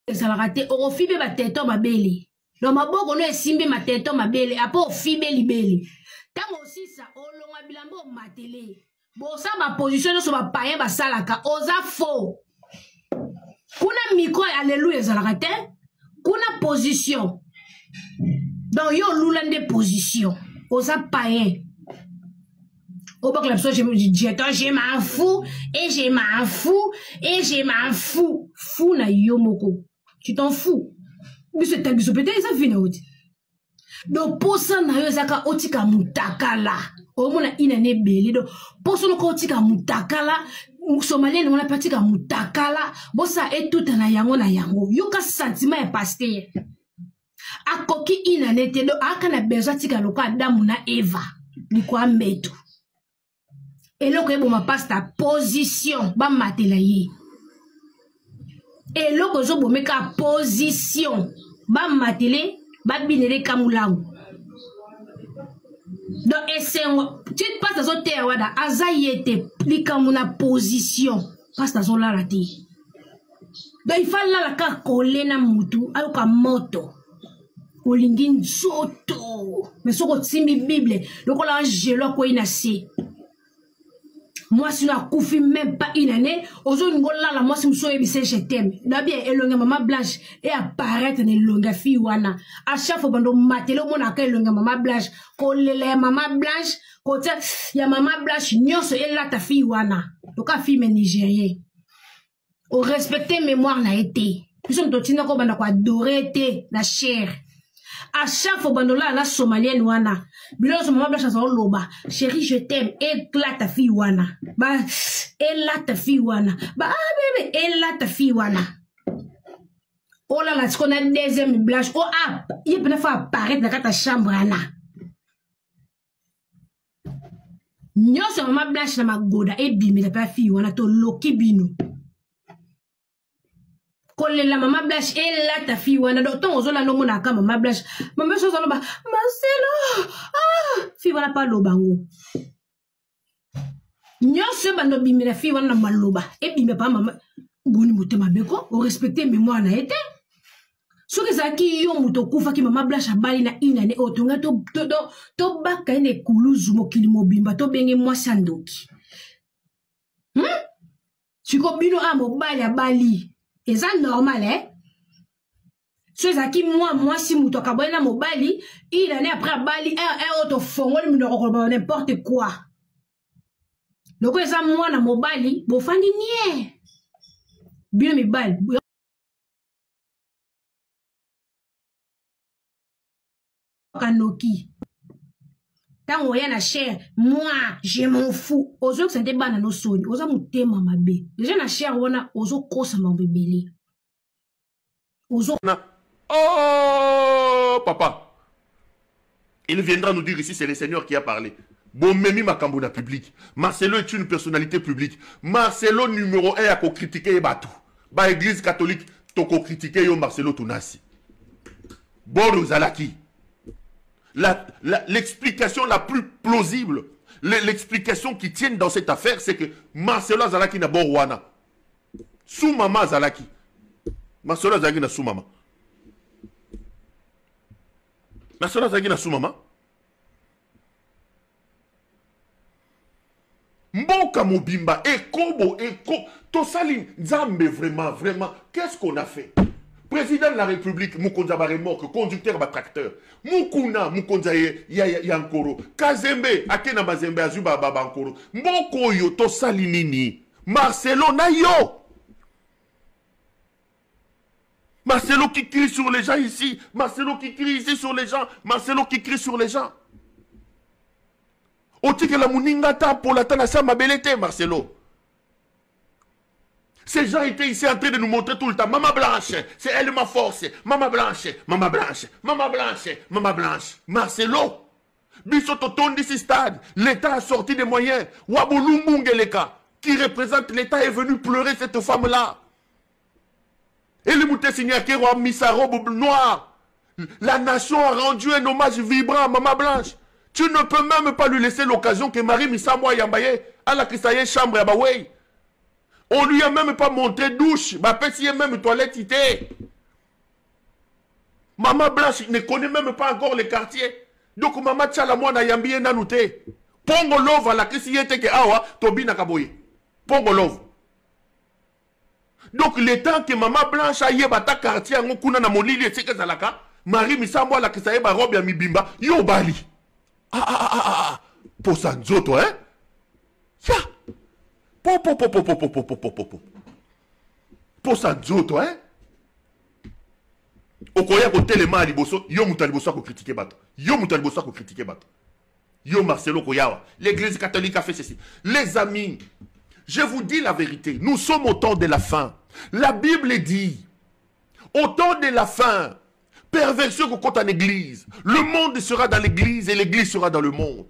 ezalaka te okofibe bateto mabele donc maboko no esimbi mateto mabele apo ofibe libele tango osisa olonga bilambo matele bosa baposition nyonso bapayen basalaka oza faux kuna micro alleluya ezalaka te kuna position donc yo olula nde position oza payen obak la personne je m'en fous et je m'en fous et je m'en fous fou na yo moko tu t'en fous biso tabiso peut-être ça vient oti donc pour ça na yo zaka otika mutakala omona inane beli donc pour ça ko otika mutakala somalien on a pratika mutakala bosa et tout na yango yo ka sentiment ya pasteur akoki inane te do akana besoin tika loka Adamu na Eva ni kwa mbeto eloko eboma passe ta position ba matela ye eloko zo bomeka position ba matele ba binele kamulangu donc esengo tu passe zo te wada azayete likamuna position passe ta zo la te donc il faut la ka kolena mutu ayoka moto olingi nzoto mais soko tsimbi bible lokola angelo ko inase moi si na koufi même pas une année aujourd'hui la moi si m'so ebise je t'aime d'abord elonga maman blanche et apparaître ne longa fille wana à chaque fois bando matelo mona ka elonga maman blanche ko lele maman blanche ko tia ya maman blanche nyonso ela ta fille wana donc a fille nigérien au respecter mémoire na été nous sommes totina ko banda ko adorer té la chair à chaque fois bandola la somalienne wana bilo so maman blanche so loba chérie je t'aime éclate ta fille wana ba éclate ta fille wana ba bébé éclate ta fille wana oh là là ce qu'on a deuxième blanche oh ah il peut pas apparaître dans ta chambre là nyoso maman blanche na magoda et bimi la pa fille wana to loki bino la maman blanche et là ta fille wana donc ton ozola no mona ka maman blanche maman chose loba Marcelo ah fille wana pas lobango nyonso bando bimi la fille wana maloba et bimi pa maman boni motema beko o respecter mémoire na été so que ça ki yo muto kufa ki maman blanche abali na inane otonga to baka ine kuluzu mokili mobimba to benge mwa sandoki siko bino a mobali abali. Et ça normal, hein? Ce qui moi, si mouto kaboyna mobali, il en est après bali, un autre fond, n'importe quoi. Donc, ça, moi, na mobali, bon, fandi nie. Bien, mes balles. Kanoki. Tant on y a la chair, moi, je m'en fous. Aux autres, c'est des bananes au sol. Aux autres, c'est ma bé. Déjà, la chair, on a, aux autres, ça m'a bébé. Aux autres. Oh, papa. Il viendra nous dire ici, c'est le Seigneur qui a parlé. Bon, Memi Makambona public. Marcelo est une personnalité publique. Marcelo, numéro 1, a critiqué Batou. Ba église catholique, toko critiqué yo Marcelo Tounasi. Bon, Zalaki. L'explication la plus plausible, l'explication qui tient dans cette affaire, c'est que Marcelo Zalaki n'a pas Rwanda. Sous maman Zalaki. Marcelo Zalaki n'a sous maman. Marcelo Zalaki n'a sous maman. Mboka Mobimba, Ekobo, Tosaline, Nzambe, vraiment, qu'est-ce qu'on a fait? Président de la République, Mukonza Baremok, conducteur de tracteur. Mukuna, Mukonza Yankoro. Kazembe, Akena Mazembe, Azuba Babankoro. Mboko yo, to salinini. Marcelo Nayo. Marcelo qui crie sur les gens ici. Marcelo qui crie ici sur les gens. Marcelo qui crie sur les gens. Oti que la Muningata pour la Tanasa Mabelete, Marcelo. Ces gens étaient ici en train de nous montrer tout le temps. Maman Blanche, c'est elle ma force. Maman Blanche, Maman Blanche, Maman Blanche, Maman Blanche. Marcelo, Bissoto Tondi si stade. L'État a sorti des moyens. Waboulou Mungeleka, qui représente l'État, est venu pleurer cette femme-là. Et le Moutessignaki a mis sa robe noire. La nation a rendu un hommage vibrant à Maman Blanche. Tu ne peux même pas lui laisser l'occasion que Marie Missamoa Yambaye à la Christaye chambre à Bawei. On lui a même pas montré douche. Bah, petit même toilette idée. Maman Blanche ne connaît même pas encore les quartiers. Donc maman Tchala Mwana Yambi Nanouté. Pongo love la kisi yete ke awa tobi nakaboye. Pongo love. Donc le temps que maman Blanche a yeba ta quartier ngo kuna na molili eteke zalaka, Marie Misambo la kisa yeba robe ya mibimba, yo bali. Pour ça nzoto hein? Ya. Pour ça nzoto hein? Okoya ko telema liboso, yo muta liboso ko critiquer bato. Yo muta liboso ko critiquer bato. Yo Marcelo Koyawa, l'église catholique a fait ceci. Les amis, je vous dis la vérité, nous sommes au temps de la fin. La Bible dit, au temps de la fin, perversion qu'on compte en église. Le monde sera dans l'église et l'église sera dans le monde.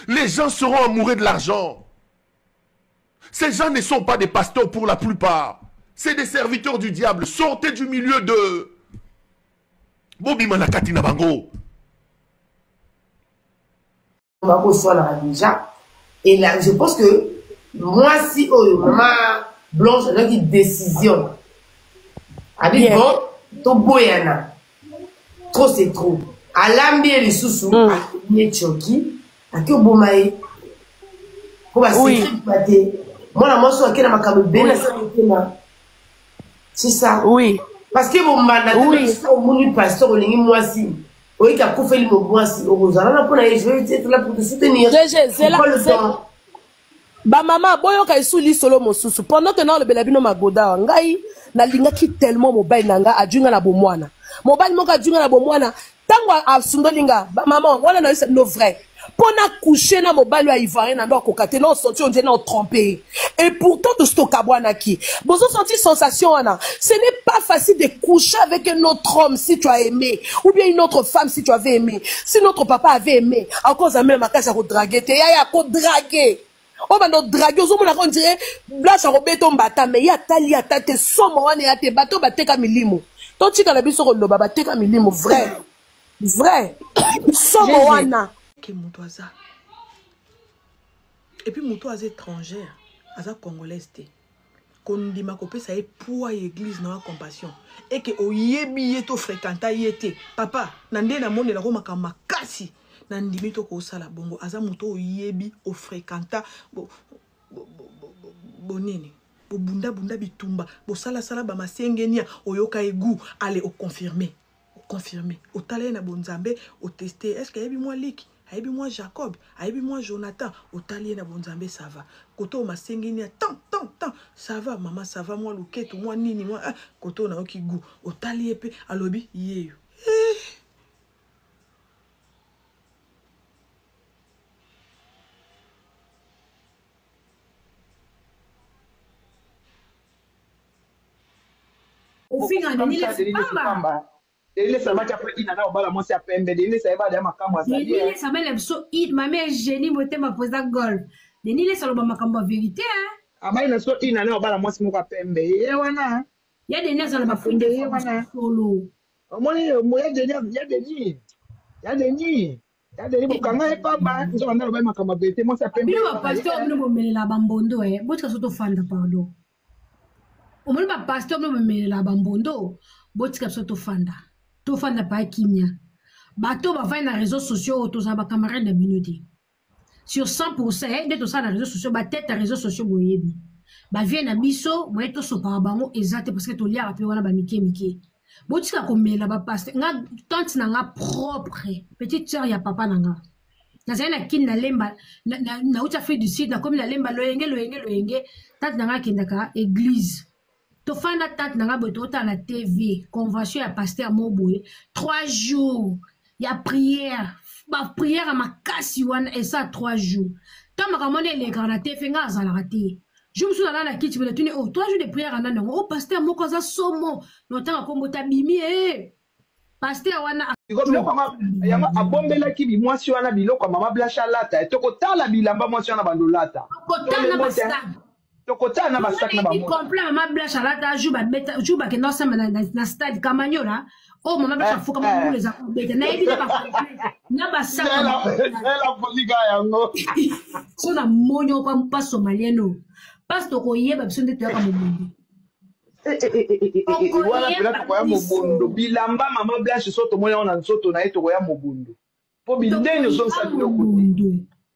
Les gens seront amoureux de l'argent. Ces gens ne sont pas des pasteurs pour la plupart. C'est des serviteurs du diable. Sortez du milieu de Bobi Manakati Nabango. Déjà. Et là, je pense que moi, si maman Blanche a une décision, elle dit bon, to boyana, trop c'est trop. À l'ambie les sous-sous, à l'ambie choki, à qui au bomaï, pour la sécurité, moi la manche à qui la macabre ben c'est ça. Oui. Parce que mon mandat, mon pasteur, on est moi si. Oui, qui a fait le mouvement si au Rosanna pour aller, je vais être là pour te soutenir. C'est là le temps. Ba maman, boyo ka isuli solo mosusu. Pendant que non le belabino magoda, ngai na linga ki tellement mobile nanga adjunga na bomwana. Mobile moka adjunga na bomwana. Tango a sundolinga, ba maman, wana na no vrai. Pona coucher na mobile ya ivoirien na ndo kokate non sorti on dit non trompé. Et pourtant de stokabwana ki. Bozo senti sensation wana. Ce n'est pas facile de coucher avec un autre homme si tu as aimé ou bien une autre femme si tu avais aimé. Si notre papa avait aimé, à cause de même à casa ko draguer te ya ko draguer. On va nous draguer au moment on dirait Blanche Robé ton bata mais ya tali atate somo wana ya te bato bateka milimo. Ton tika na biso ko loba bateka milimo vrai. Vrai. Somo wana. Que Moutouaza. Et puis Moutouaza étrangère, Aza congolaise. Qu'on dit ma copine, ça est pour l'église dans la compassion. Et que au yebi yeto fréquenta yete. Papa, nande na monde la roma kama kasi. Nandi mito ko sala bongo. Aza Moutou yebi au fréquenta bonini. Bo bunda bunda bitumba. Bo sala sala ba masengenia oyoka egu. Allez au confirmer. Au confirmer. Au talé na bonzambe au tester. Est-ce qu'il y a moi liki? Aïbi moi Jacob, aïbi moi Jonathan, au talier na bonzambe ça va. Koto ma sengini tant, ça va maman, ça va moi louquette, moi nini, moi koto na oki goût, au talier pe alobi yeyo. Au final, Ele sama cha pe ina na obala mosi apembe ele sa eba de makambo asali ele sama le so it ma mère génie moté ma posa golf deni le saloba makambo vérité hein ama ina so ina na obala mosi moko apembe ye wana ya deni saloba fonde ye wana solo omoni mo ya deni bokanga e pamba nzo na loba makambo vérité mosi apembe bino ba pasteur bino bomelela bambondo botika soto fanda pardon omoni ba pasteur bino bomelela bambondo botika soto fanda to fanda pa kimia bato ba va na réseaux sociaux to za ba camarade de minute sur 100% de to ça na réseaux sociaux ba tête à réseaux sociaux boyebi ba vient na biso mo to so pa bango exact parce que to lia rappeler wana ba mike botika ko mela ba paste nga tante na nga propre petite sœur ya papa na nga na zana kin na lemba na uta fait du sud na comme la lemba loyenge tante na nga kindaka église. Tofanda tante nanga botota la TV convention ya pasteur Moboye 3 jours ya prière ba prière à makasi wana et ça 3 jours tant makamone les grands TV nga za la raté je me suis dans la kitchen de tourner 3 jours de prière anda ngo pasteur moko za somo notanga kombota bimi pasteur wana yama abombela ki bi mwasi wana biloko mama Blanche lata etoko tala bilamba mwasi wana bandolata kotana basta Tokota na bastak na bamoto. Complet maman Blanche alata juba ke non sama na stade Kamanyola. Oh maman Blanche fuka mamu les akobeta. Na ebi na basaka. La poliga yango. So na monyo pa somalieno. Pasto ko yeba biso ndeto ya kamubundi. Voilà peut-être quoi mobondo bilamba maman Blanche soto moya on a soto na eto ya mobondo po bindene zo sa biloko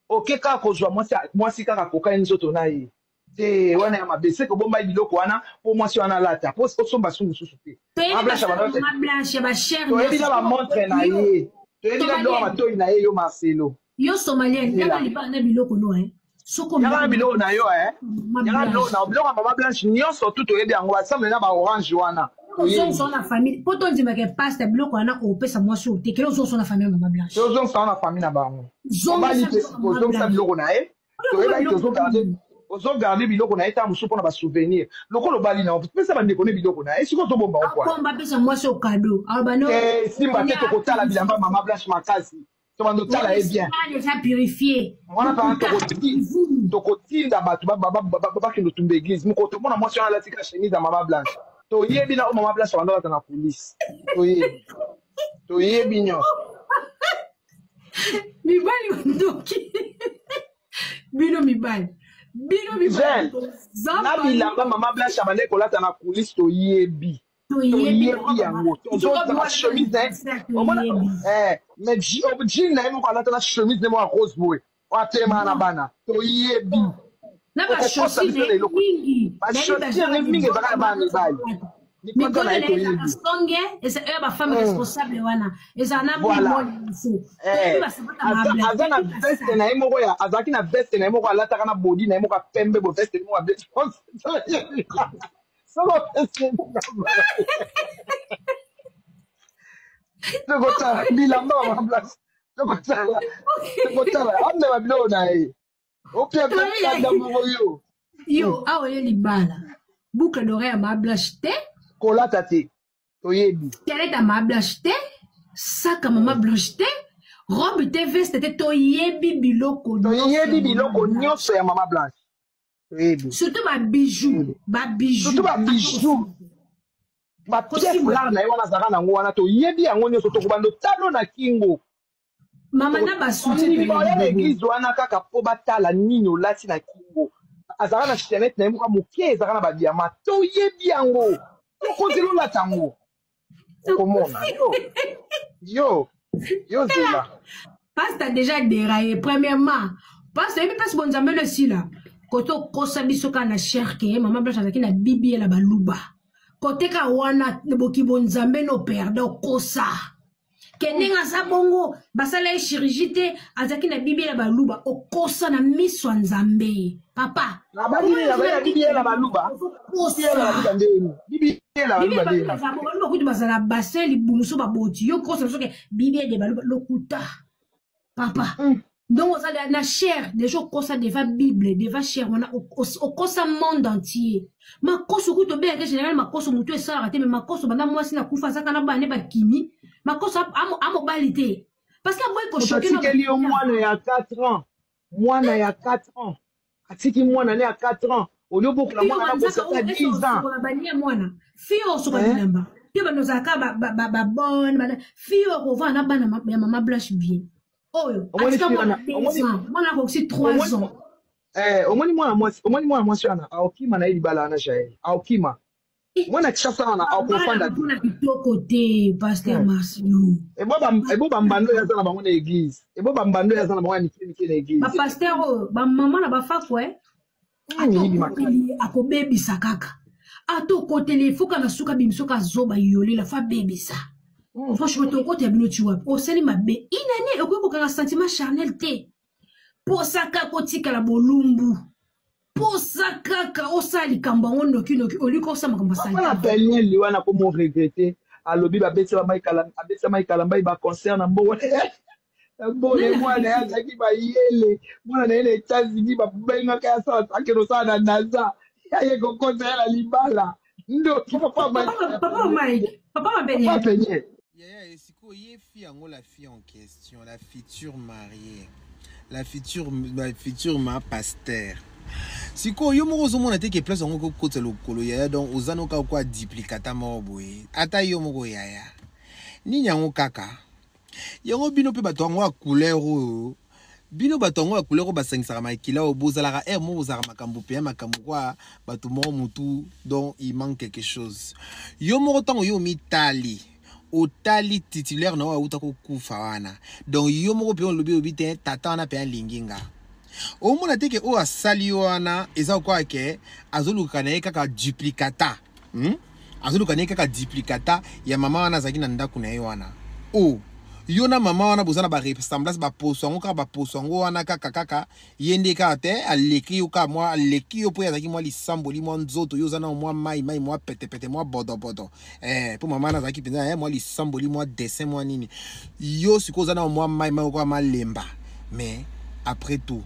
OK ka ko zwa moi si kaka kokaini soto na ye te wana ya mabese ko bomba biloko wana po moi si wana lata po somba sungu susu te maman Blanche ba cher to ebi na ba montre na ye to ebi na do ma to na ye yo Marcelo yo somalien yaka liba na biloko no soko yaka biloko na yo yaka biloko na biloko maman Blanche nyonso tout to ebi yango ensemble na ba orange wana Ozon na famille poto ndima ke paste biloko wana opesa mwasi o tekelo ozon na famille maman Blanche ozon na famille na bango ozon sa biloko na ye to ebi ozo garder biloko na ye ta musu pona ba souvenir lokolo bali na pesa ba ndeko ne biloko na ye siko to bomba kwa komba pesa mwasi o cadeau abano simba te to kotala bilamba maman Blanche makasi to bando tala e bien déjà purifié wana pa to kotinda batu ba kendo tumbe église muko to mona mwasi ala tika chemise ya maman Blanche to yebi na maman Blanche bando ta na police to yebi nyo mibali ndoki bino mibali na bilamba maman Blanche abande kolata na police to yebi yango tozotala chemise mais jean na ye moko alata na chemise ne moko rose boye oatelema na bana toyebi bashosire mingi ezaka ya bana mibali mikolo ezaka songe oyo bafemme responsable wana ezala na aza na veste na ye moko azalaki na veste na ye moko alataka na bodi na ye moko apembe bo veste ne moko tokotala bilamba maman Blanche tokotala ande babilo na ye opia kanda moko yo awa ye libala boucle d'oreille ya maman Blanche te kolata te toyebi kelete ya maman Blanche te saka maman Blanche te robe te veste te toyebi biloko nyonso ya maman Blanche surtout babijou bapiese rare na ye wana azalaka nango wana toyebi yango nyonso tokobanda talo na kingo mama na basuya na eglize wana kaka mpo batala nini olati na kingo azalaka na chanete na ye moka moke ezalaka na badiama toyebi yango tokozela olata yango okomona yo zela paste déjà déraillé premièrement paste ebi place bonzambe le sila kote okosa biso kaka na cherke maman Blanche azalaki na bibi ye na baluba kote ka wana boki bonzambe no perde okosa kendenge aza bongo basala ye chirurgie te azalaki na bibi ye na baluba okosa na miso ya nzambe papa bakuti bazala basin libumuso baboti yo kosa soki bibi ye de baluba lokuta papa donc oza na chair déjà okosa devant bible devant chair wana okosa monde entier makoso okuti obeyaka général makoso motu esalaka te me makoso banda mwasi na kufa azaka na bana bakimi makoso amobali te parce que aboyi koshokeeli yo mwana ya 4 ans mwana ya 4 ans atiki mwana ne ya 4 ans oliobokola mwana nakosaka 10 ans bania mwana fille osoka bilamba te bano ozalaka babone fille okovaa na bana ya maman Blanche bien oyo atika mwana 2 ans mwana akokosi 3 ans omoni mwana mwasi wana aokima na ye libala wana jael aokima mwana kishasa wana aokofanda mpona kitoko te paster Marcelo ebo bambando oyo aza na bango na église ebo bambando oyo aza na bango ya mike na église bapaster oyo bamama na bafako akobebisa kaka ata okoteli efoka na suka bimisoka azoba yolela fa bebisa franchement tokotela bino ti wapi osali mabe inani okoki kokanga sentiment charnel te posa kaka otikala bolumbu posa kaka osala likambo yango nokinoki oliki osala makambo asala pelien liwana po mo regrete alobi babetela maikalamba baconcert na mbongo mbone mwana ye azalaki bayele mwana na ye na États-Unis babengaka ya sala akende osala na naza yaye kokota ye na libala ndoki papa Peigné. Et la fille en question, la future mariée, la future ma pasteur. Si quoi yo mo zo mona te ke place ngo ko tselo kolo ya donc ozano ka kwa duplicata mo boye ata yo mo yaya ni nyango kaka yango bino pe bato ngo couleur bino batongo akulero basangisa makila obozala ka mo bozala makambo pe makambo kwa bato mo mutu donc il manque quelque chose. Yo mo tango yo mitali otali titulaire na wa uta ko kufa wana. Donc yo mo pe on lobi obite tata na pe linginga. O mona teke o asali wana eza kwa ke azoluka na kaka duplicata. Azoluka na kaka duplicata ya mama wana zaki na ndaku na wana. Oh yona mama wana bozana ba ressemblance ba posongo ka ba posongo wana kaka yende ka te aleki yo ka moi aleki yo po ya zaki moi lisamboli moi nzoto yo zana moi mai moi pete moi bodo po mama na zaki penza moi lisamboli moi dessin moi nini yo siko zana moi mai ko malemba mais après tout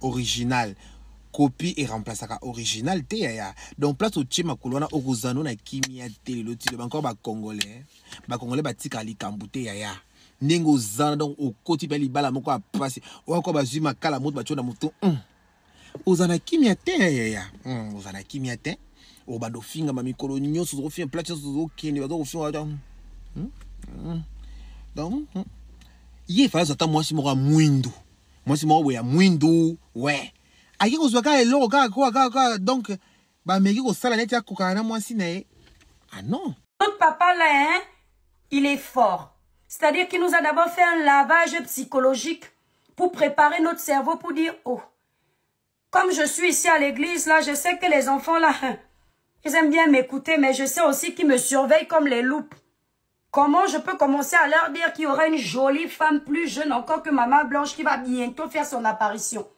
original copie et remplace ka original te ya donc place au tchema kolona okozano na kimia te le ti encore ba congolais batika likambute ya nengo zana donc au koti pe libala moko a passer o encore bazui makala moto bachona moto ozana kimia te ya ozana kimia te o bado finga ma mikolo nyonso zo fin place zo kende bado finga donc ye fa zata moi si moko mwindu moi si moko ya mwindu ouais aïe ko zwaka elo ka donc ba meki ko sala net ya kokana moi si na ah non notre papa là hein il est fort. C'est-à-dire qu'il nous a d'abord fait un lavage psychologique pour préparer notre cerveau pour dire oh comme je suis ici à l'église là, je sais que les enfants là ils aiment bien m'écouter mais je sais aussi qu'ils me surveillent comme les loupes. Comment je peux commencer à leur dire qu'il y aura une jolie femme plus jeune encore que Maman Blanche qui va bientôt faire son apparition.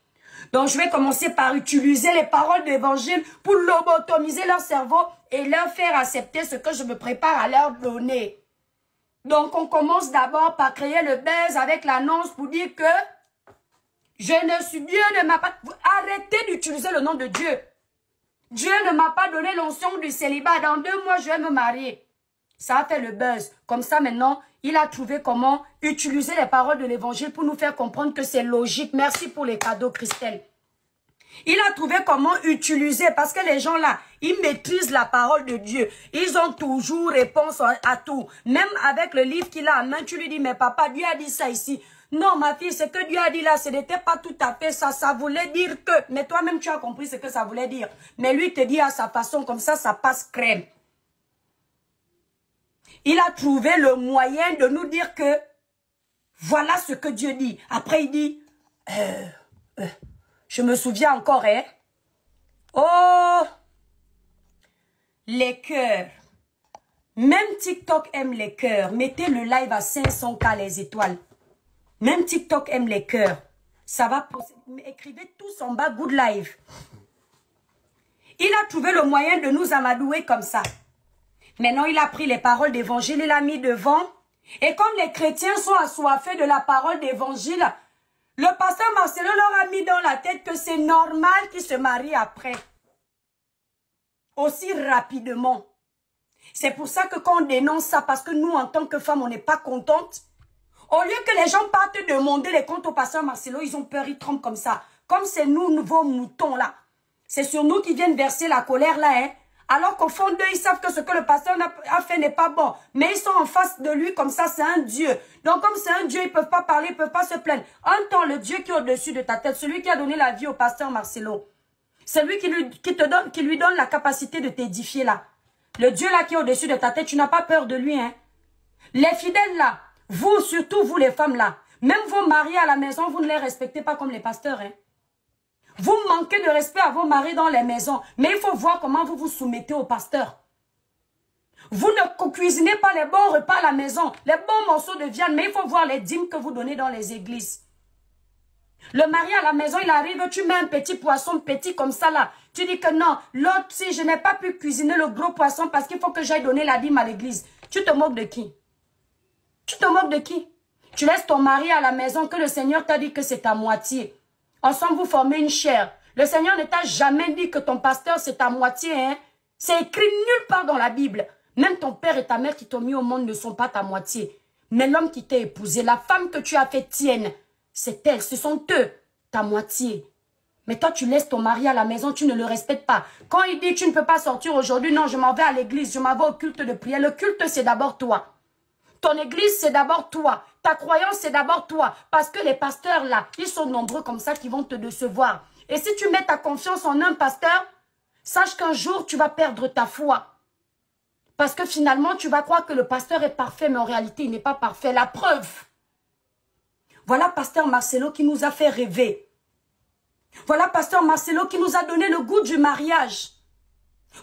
Donc je vais commencer par utiliser les paroles de l'évangile pour lobotomiser leur cerveau et leur faire accepter ce que je me prépare à leur donner. Donc on commence d'abord par créer le buzz avec l'annonce pour dire que je ne suis Dieu ne m'a pas... Arrêtez d'utiliser le nom de Dieu. Dieu ne m'a pas donné l'onction du célibat. Dans 2 mois, je vais me marier. Ça a fait le buzz. Comme ça, maintenant, il a trouvé comment utiliser les paroles de l'évangile pour nous faire comprendre que c'est logique. Merci pour les cadeaux, Christelle. Il a trouvé comment utiliser, parce que les gens là, ils maîtrisent la parole de Dieu. Ils ont toujours réponse à tout. Même avec le livre qu'il a en main, tu lui dis, mais papa, Dieu a dit ça ici. Non, ma fille, ce que Dieu a dit là, ce n'était pas tout à fait ça. Ça voulait dire que... Mais toi-même, tu as compris ce que ça voulait dire. Mais lui te dit à sa façon, comme ça passe crème. Il a trouvé le moyen de nous dire que voilà ce que Dieu dit. Après, il dit, je me souviens encore, hein. Oh, les cœurs. Même TikTok aime les cœurs. Mettez le live à 500K les étoiles. Même TikTok aime les cœurs. Ça va, écrivez tous en bas, good live. Il a trouvé le moyen de nous amadouer comme ça. Maintenant, il a pris les paroles d'évangile, il a mis devant. Et comme les chrétiens sont assoiffés de la parole d'évangile, le pasteur Marcelo leur a mis dans la tête que c'est normal qu'ils se marient après. Aussi rapidement. C'est pour ça que quand on dénonce ça, parce que nous, en tant que femmes, on n'est pas contentes, au lieu que les gens partent demander les comptes au pasteur Marcelo, ils ont peur, ils tremblent comme ça. Comme c'est nous, nouveaux moutons là. C'est sur nous qu'ils viennent verser la colère là, hein. Alors qu'au fond d'eux, ils savent que ce que le pasteur a fait n'est pas bon. Mais ils sont en face de lui comme ça, c'est un Dieu. Donc comme c'est un Dieu, ils ne peuvent pas parler, ils ne peuvent pas se plaindre. Entends le Dieu qui est au-dessus de ta tête, celui qui a donné la vie au pasteur Marcelo. Celui qui lui donne la capacité de t'édifier là. Le Dieu là qui est au-dessus de ta tête, tu n'as pas peur de lui. Hein. Les fidèles là, vous, surtout vous les femmes là, même vos maris à la maison, vous ne les respectez pas comme les pasteurs. Hein. Vous manquez de respect à vos maris dans les maisons. Mais il faut voir comment vous vous soumettez au pasteur. Vous ne cuisinez pas les bons repas à la maison. Les bons morceaux de viande. Mais il faut voir les dîmes que vous donnez dans les églises. Le mari à la maison, il arrive, tu mets un petit poisson petit comme ça là. Tu dis que non, l'autre, si je n'ai pas pu cuisiner le gros poisson parce qu'il faut que j'aille donner la dîme à l'église. Tu te moques de qui? Tu te moques de qui? Tu laisses ton mari à la maison que le Seigneur t'a dit que c'est à moitié. Ensemble, vous formez une chair. Le Seigneur ne t'a jamais dit que ton pasteur, c'est à moitié. Hein? C'est écrit nulle part dans la Bible. Même ton père et ta mère qui t'ont mis au monde ne sont pas ta moitié. Mais l'homme qui t'a épousé, la femme que tu as fait tienne, c'est elle, ce sont eux, ta moitié. Mais toi, tu laisses ton mari à la maison, tu ne le respectes pas. Quand il dit, tu ne peux pas sortir aujourd'hui, non, je m'en vais à l'église, je m'en vais au culte de prière. Le culte, c'est d'abord toi. Ton église, c'est d'abord toi. Ta croyance, c'est d'abord toi. Parce que les pasteurs, là, ils sont nombreux comme ça qui vont te décevoir. Et si tu mets ta confiance en un pasteur, sache qu'un jour, tu vas perdre ta foi. Parce que finalement, tu vas croire que le pasteur est parfait, mais en réalité, il n'est pas parfait. La preuve. Voilà pasteur Marcelo qui nous a fait rêver. Voilà pasteur Marcelo qui nous a donné le goût du mariage.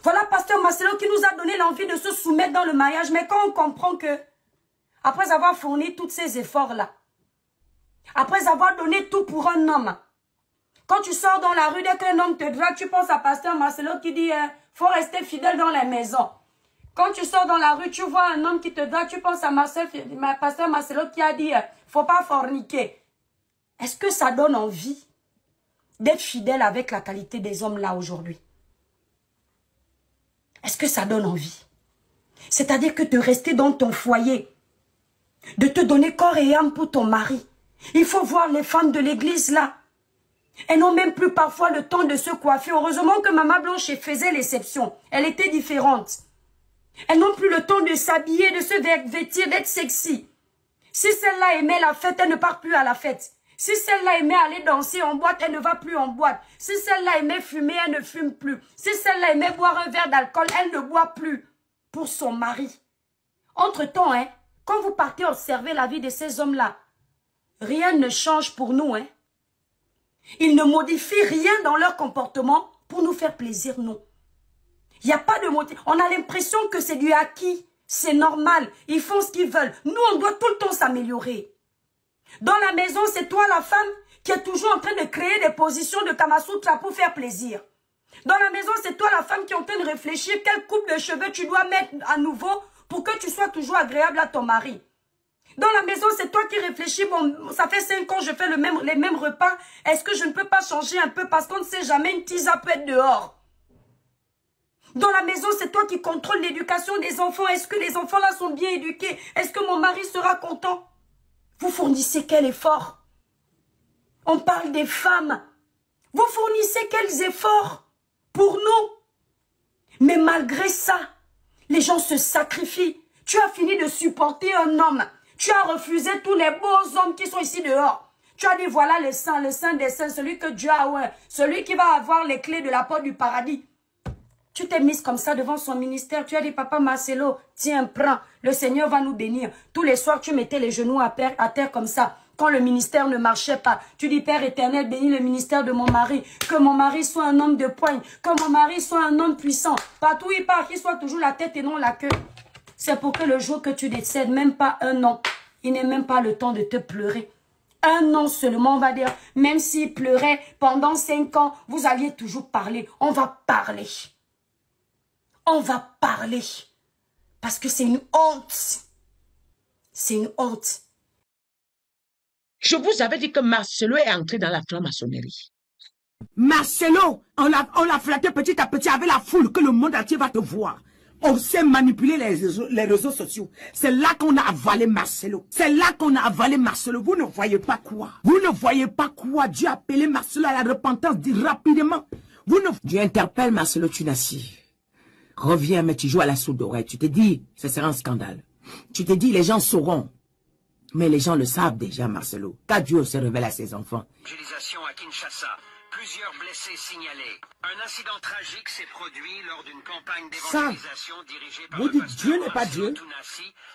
Voilà pasteur Marcelo qui nous a donné l'envie de se soumettre dans le mariage. Mais quand on comprend que, après avoir fourni tous ces efforts-là, après avoir donné tout pour un homme, quand tu sors dans la rue, dès qu'un homme te drague, tu penses à pasteur Marcelo qui dit faut rester fidèle dans les maisons. Quand tu sors dans la rue, tu vois un homme qui te drague, tu penses à pasteur Marcelo qui a dit faut pas forniquer. Est-ce que ça donne envie d'être fidèle avec la qualité des hommes là aujourd'hui? Est-ce que ça donne envie? C'est-à-dire que de rester dans ton foyer, de te donner corps et âme pour ton mari. Il faut voir les femmes de l'église là. Elles n'ont même plus parfois le temps de se coiffer. Heureusement que Maman Blanche faisait l'exception. Elle était différente. Elles n'ont plus le temps de s'habiller, de se vêtir, d'être sexy. Si celle-là aimait la fête, elle ne part plus à la fête. Si celle-là aimait aller danser en boîte, elle ne va plus en boîte. Si celle-là aimait fumer, elle ne fume plus. Si celle-là aimait boire un verre d'alcool, elle ne boit plus pour son mari. Entre-temps, quand vous partez observer la vie de ces hommes-là, rien ne change pour nous. Ils ne modifient rien dans leur comportement pour nous faire plaisir, non. Il n'y a pas de motif. On a l'impression que c'est du acquis. C'est normal. Ils font ce qu'ils veulent. Nous, on doit tout le temps s'améliorer. Dans la maison, c'est toi la femme qui est toujours en train de créer des positions de Kamasutra pour faire plaisir. Dans la maison, c'est toi la femme qui est en train de réfléchir quelle coupe de cheveux tu dois mettre à nouveau pour que tu sois toujours agréable à ton mari. Dans la maison, c'est toi qui réfléchis, bon, ça fait 5 ans, je fais les mêmes repas. Est-ce que je ne peux pas changer un peu parce qu'on ne sait jamais, une tisa peut être dehors. Dans la maison, c'est toi qui contrôles l'éducation des enfants. Est-ce que les enfants là sont bien éduqués? Est-ce que mon mari sera content? Vous fournissez quel effort? On parle des femmes. Vous fournissez quels efforts pour nous? Mais malgré ça, les gens se sacrifient. Tu as fini de supporter un homme. Tu as refusé tous les beaux hommes qui sont ici dehors. Tu as dit voilà le saint des saints, celui que Dieu a oint, celui qui va avoir les clés de la porte du paradis. Tu t'es mise comme ça devant son ministère. Tu as dit, papa Marcelo, tiens, prends. Le Seigneur va nous bénir. Tous les soirs, tu mettais les genoux à terre comme ça. Quand le ministère ne marchait pas, tu dis, Père éternel, bénis le ministère de mon mari. Que mon mari soit un homme de poigne. Que mon mari soit un homme puissant. Partout où il part, qu'il soit toujours la tête et non la queue. C'est pour que le jour que tu décèdes, même pas un an, il n'est même pas le temps de te pleurer. Un an seulement, on va dire, même s'il pleurait pendant 5 ans, vous alliez toujours parler. On va parler. On va parler. Parce que c'est une honte. C'est une honte. Je vous avais dit que Marcelo est entré dans la franc-maçonnerie. Marcelo, on l'a flatté petit à petit avec la foule que le monde entier va te voir. On sait manipuler les réseaux sociaux. C'est là qu'on a avalé Marcelo. C'est là qu'on a avalé Marcelo. Vous ne voyez pas quoi? Vous ne voyez pas quoi? Dieu a appelé Marcelo à la repentance rapidement. Dieu interpelle Marcelo Tunassi. Reviens, mais tu joues à la sourde oreille. Tu te dis, ce sera un scandale. Tu te dis, les gens sauront. Mais les gens le savent déjà, Marcelo. Car Dieu se révèle à ses enfants. Utilisation à Kinshasa. Plusieurs blessés signalés. Un incident tragique s'est produit lors d'une campagne d'évangélisation dirigée par vous dites Dieu n'est pas Dieu.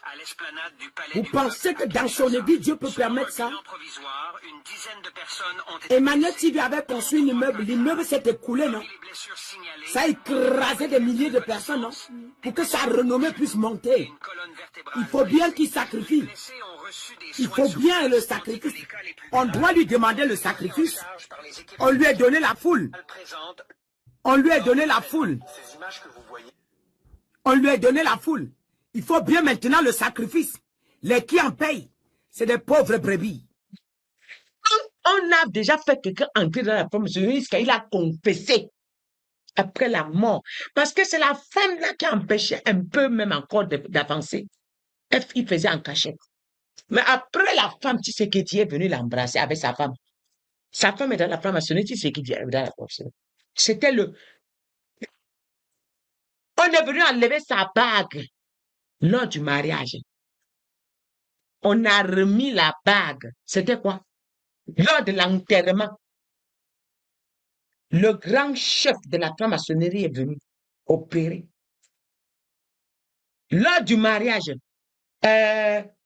À l'esplanade du palais vous du pensez que dans son église, Dieu peut permettre ça? Une dizaine de personnes ont été Emmanuel TV avait construit l'immeuble. L'immeuble s'est écoulé, non? Ça a écrasé des milliers de personnes, non? Pour que sa renommée puisse monter. Il faut bien qu'il sacrifie. Il faut bien le sacrifice. On doit lui demander le sacrifice. On lui a donné la foule. On lui a donné la foule. On lui a donné la foule. Il faut bien maintenant le sacrifice. Les qui en payent, c'est des pauvres brebis. On a déjà fait quelqu'un entrer dans la franc-maçonnerie jusqu'à il a confessé après la mort. Parce que c'est la femme là qui a empêché un peu même encore d'avancer. Il faisait en cachette. Mais après la femme, tu sais que Dieu est venu l'embrasser avec sa femme. Sa femme est dans la franc-maçonnerie, tu sais que Dieu est dans la franc-maçonnerie. C'était le... On est venu enlever sa bague lors du mariage. on a remis la bague. C'était quoi? Lors de l'enterrement, le grand chef de la franc-maçonnerie est venu opérer. Lors du mariage,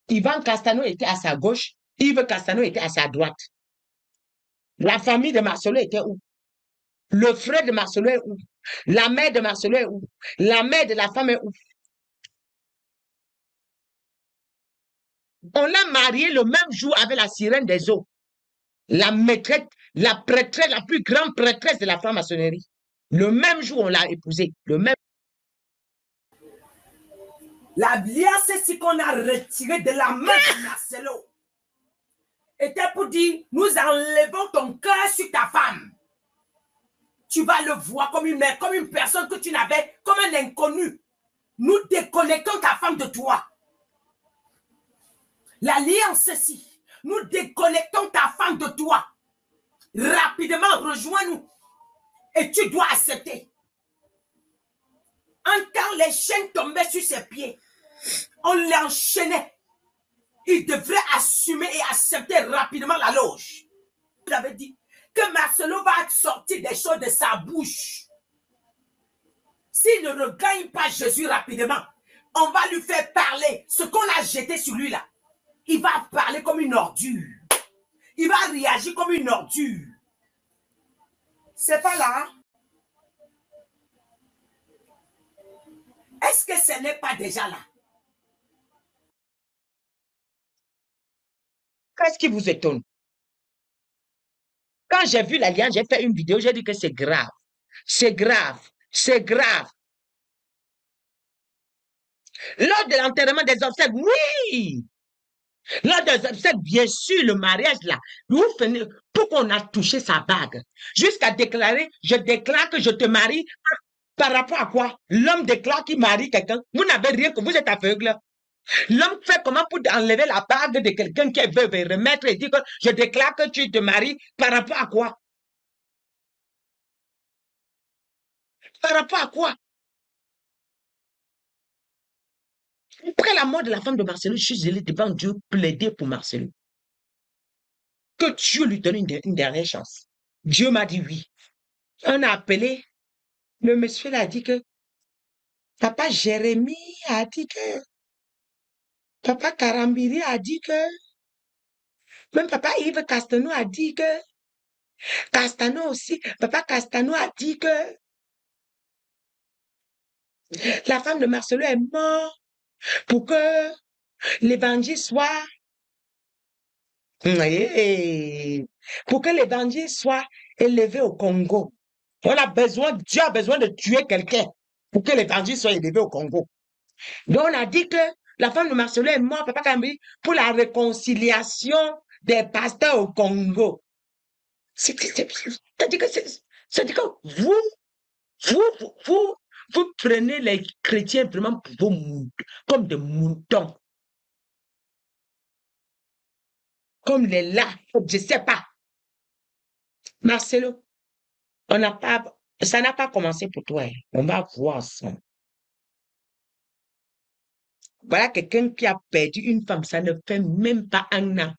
Ivan Castano était à sa gauche, Yves Castano était à sa droite. La famille de Marcelo était où? Le frère de Marcelo est où? La mère de Marcelo est où? La mère de la femme est où? On l'a marié le même jour avec la sirène des eaux. La maîtresse, la prêtresse, la plus grande prêtresse de la franc-maçonnerie. Le même jour, on l'a épousée. Le même. L'alliance, c'est qu'on a retiré de la main de Marcelo. Était pour dire, nous enlevons ton cœur sur ta femme. Tu vas le voir comme une mère, comme une personne que tu n'avais, comme un inconnu. Nous déconnectons ta femme de toi. L'alliance, ceci. Nous déconnectons ta femme de toi. Rapidement, rejoins-nous. Et tu dois accepter. Quand les chaînes tombaient sur ses pieds, on l'enchaînait. Il devrait assumer et accepter rapidement la loge. Vous avez dit que Marcelo va sortir des choses de sa bouche. S'il ne regagne pas Jésus rapidement, on va lui faire parler ce qu'on a jeté sur lui là. Il va parler comme une ordure. Il va réagir comme une ordure. C'est pas là. Est-ce que ce n'est pas déjà là? Qu'est-ce qui vous étonne? Quand j'ai vu l'alliance, j'ai fait une vidéo, j'ai dit que c'est grave. C'est grave. C'est grave. Lors de l'enterrement des obsèques, oui. Lors des obsèques, bien sûr, le mariage là, vous finissez, pourquoi on a touché sa bague? Jusqu'à déclarer, je déclare que je te marie. Par rapport à quoi? L'homme déclare qu'il marie quelqu'un. Vous n'avez rien que vous êtes aveugle. L'homme fait comment pour enlever la bague de quelqu'un qui veut remettre et dire que je déclare que tu te maries par rapport à quoi? Par rapport à quoi? Après la mort de la femme de Marcelo, je suis allé devant Dieu plaider pour Marcelo. Que Dieu lui donne une dernière chance. Dieu m'a dit oui. On a appelé, le monsieur là a dit que papa Jérémie a dit que papa Karambiri a dit que même papa Yves Castano a dit que Castano aussi, papa Castano a dit que la femme de Marcelo est morte pour que l'évangile soit pour que l'évangile soit élevé au Congo. Dieu a besoin de tuer quelqu'un pour que l'évangile soit élevé au Congo. Donc on a dit que la femme de Marcelo est morte, papa Kambi, pour la réconciliation des pasteurs au Congo. C'est-à-dire que vous prenez les chrétiens vraiment pour comme des moutons. Comme les lats, je ne sais pas. Marcelo, ça n'a pas commencé pour toi. On va voir ça. Voilà quelqu'un qui a perdu une femme, ça ne fait même pas un an.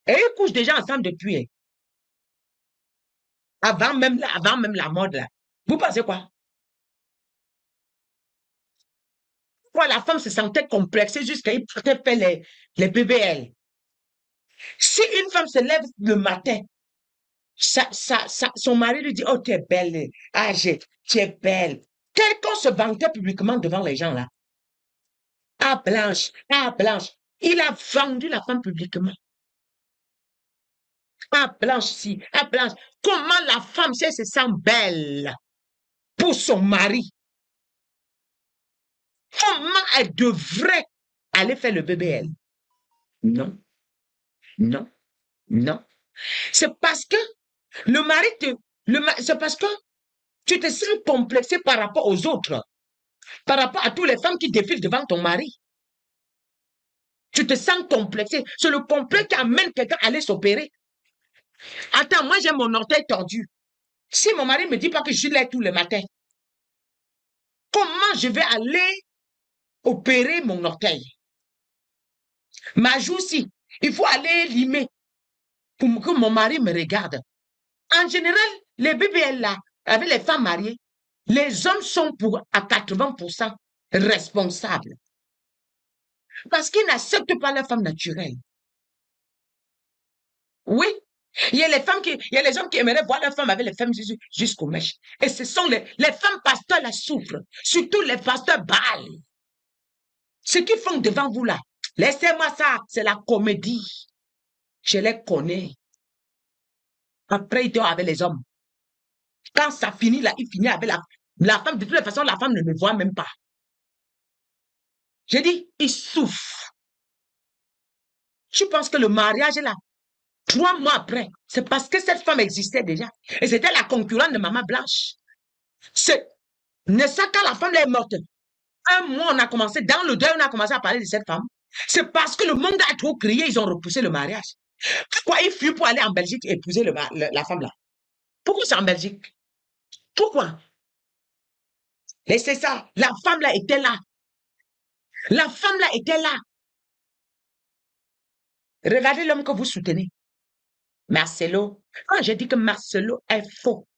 Et ils couchent déjà ensemble depuis. Avant même la mort là. Vous pensez quoi? Pourquoi la femme se sentait complexée jusqu'à il partait faire les BBL? Si une femme se lève le matin, son mari lui dit, oh, tu es belle, tu es belle. Quelqu'un se vantait publiquement devant les gens là. Ah, Blanche, ah, Blanche. Il a vendu la femme publiquement. Ah, Blanche, si, ah, Blanche. Comment la femme, si elle se sent belle pour son mari, comment elle devrait aller faire le BBL? Non, non, non. C'est parce que le mari c'est parce que tu te sens complexé par rapport aux autres, par rapport à toutes les femmes qui défilent devant ton mari. Tu te sens complexé. C'est le complexe qui amène quelqu'un à aller s'opérer. Attends, moi j'ai mon orteil tordu. Si mon mari ne me dit pas que je l'ai tous les matins, comment je vais aller opérer mon orteil? Ma joue aussi, il faut aller limer pour que mon mari me regarde. En général, les BBL là, avec les femmes mariées, les hommes sont à 80% responsables. Parce qu'ils n'acceptent pas la femme naturelle. Oui. Il y a les hommes qui aimeraient voir leur femme avec les femmes jusqu'aux mèches. Et ce sont les femmes pasteurs la souffrent. Surtout les pasteurs Baal. Ce qu'ils font devant vous là, laissez-moi ça, c'est la comédie. Je les connais. Après, ils dort avec les hommes. Quand ça finit là, il finit avec la femme. De toute façon, la femme ne me voit même pas. J'ai dit, ils souffrent. Je pense que le mariage est là. 3 mois après, c'est parce que cette femme existait déjà. Et c'était la concurrente de Maman Blanche. C'est ça quand la femme est morte. 1 mois, on a commencé, dans le deuil, on a commencé à parler de cette femme. C'est parce que le monde a trop crié, ils ont repoussé le mariage. Pourquoi ils fuient pour aller en Belgique et épouser la femme là? Pourquoi c'est en Belgique? Pourquoi? Et c'est ça, la femme là était là. La femme là était là. Regardez l'homme que vous soutenez. Marcelo. Quand j'ai dit que Marcelo est faux,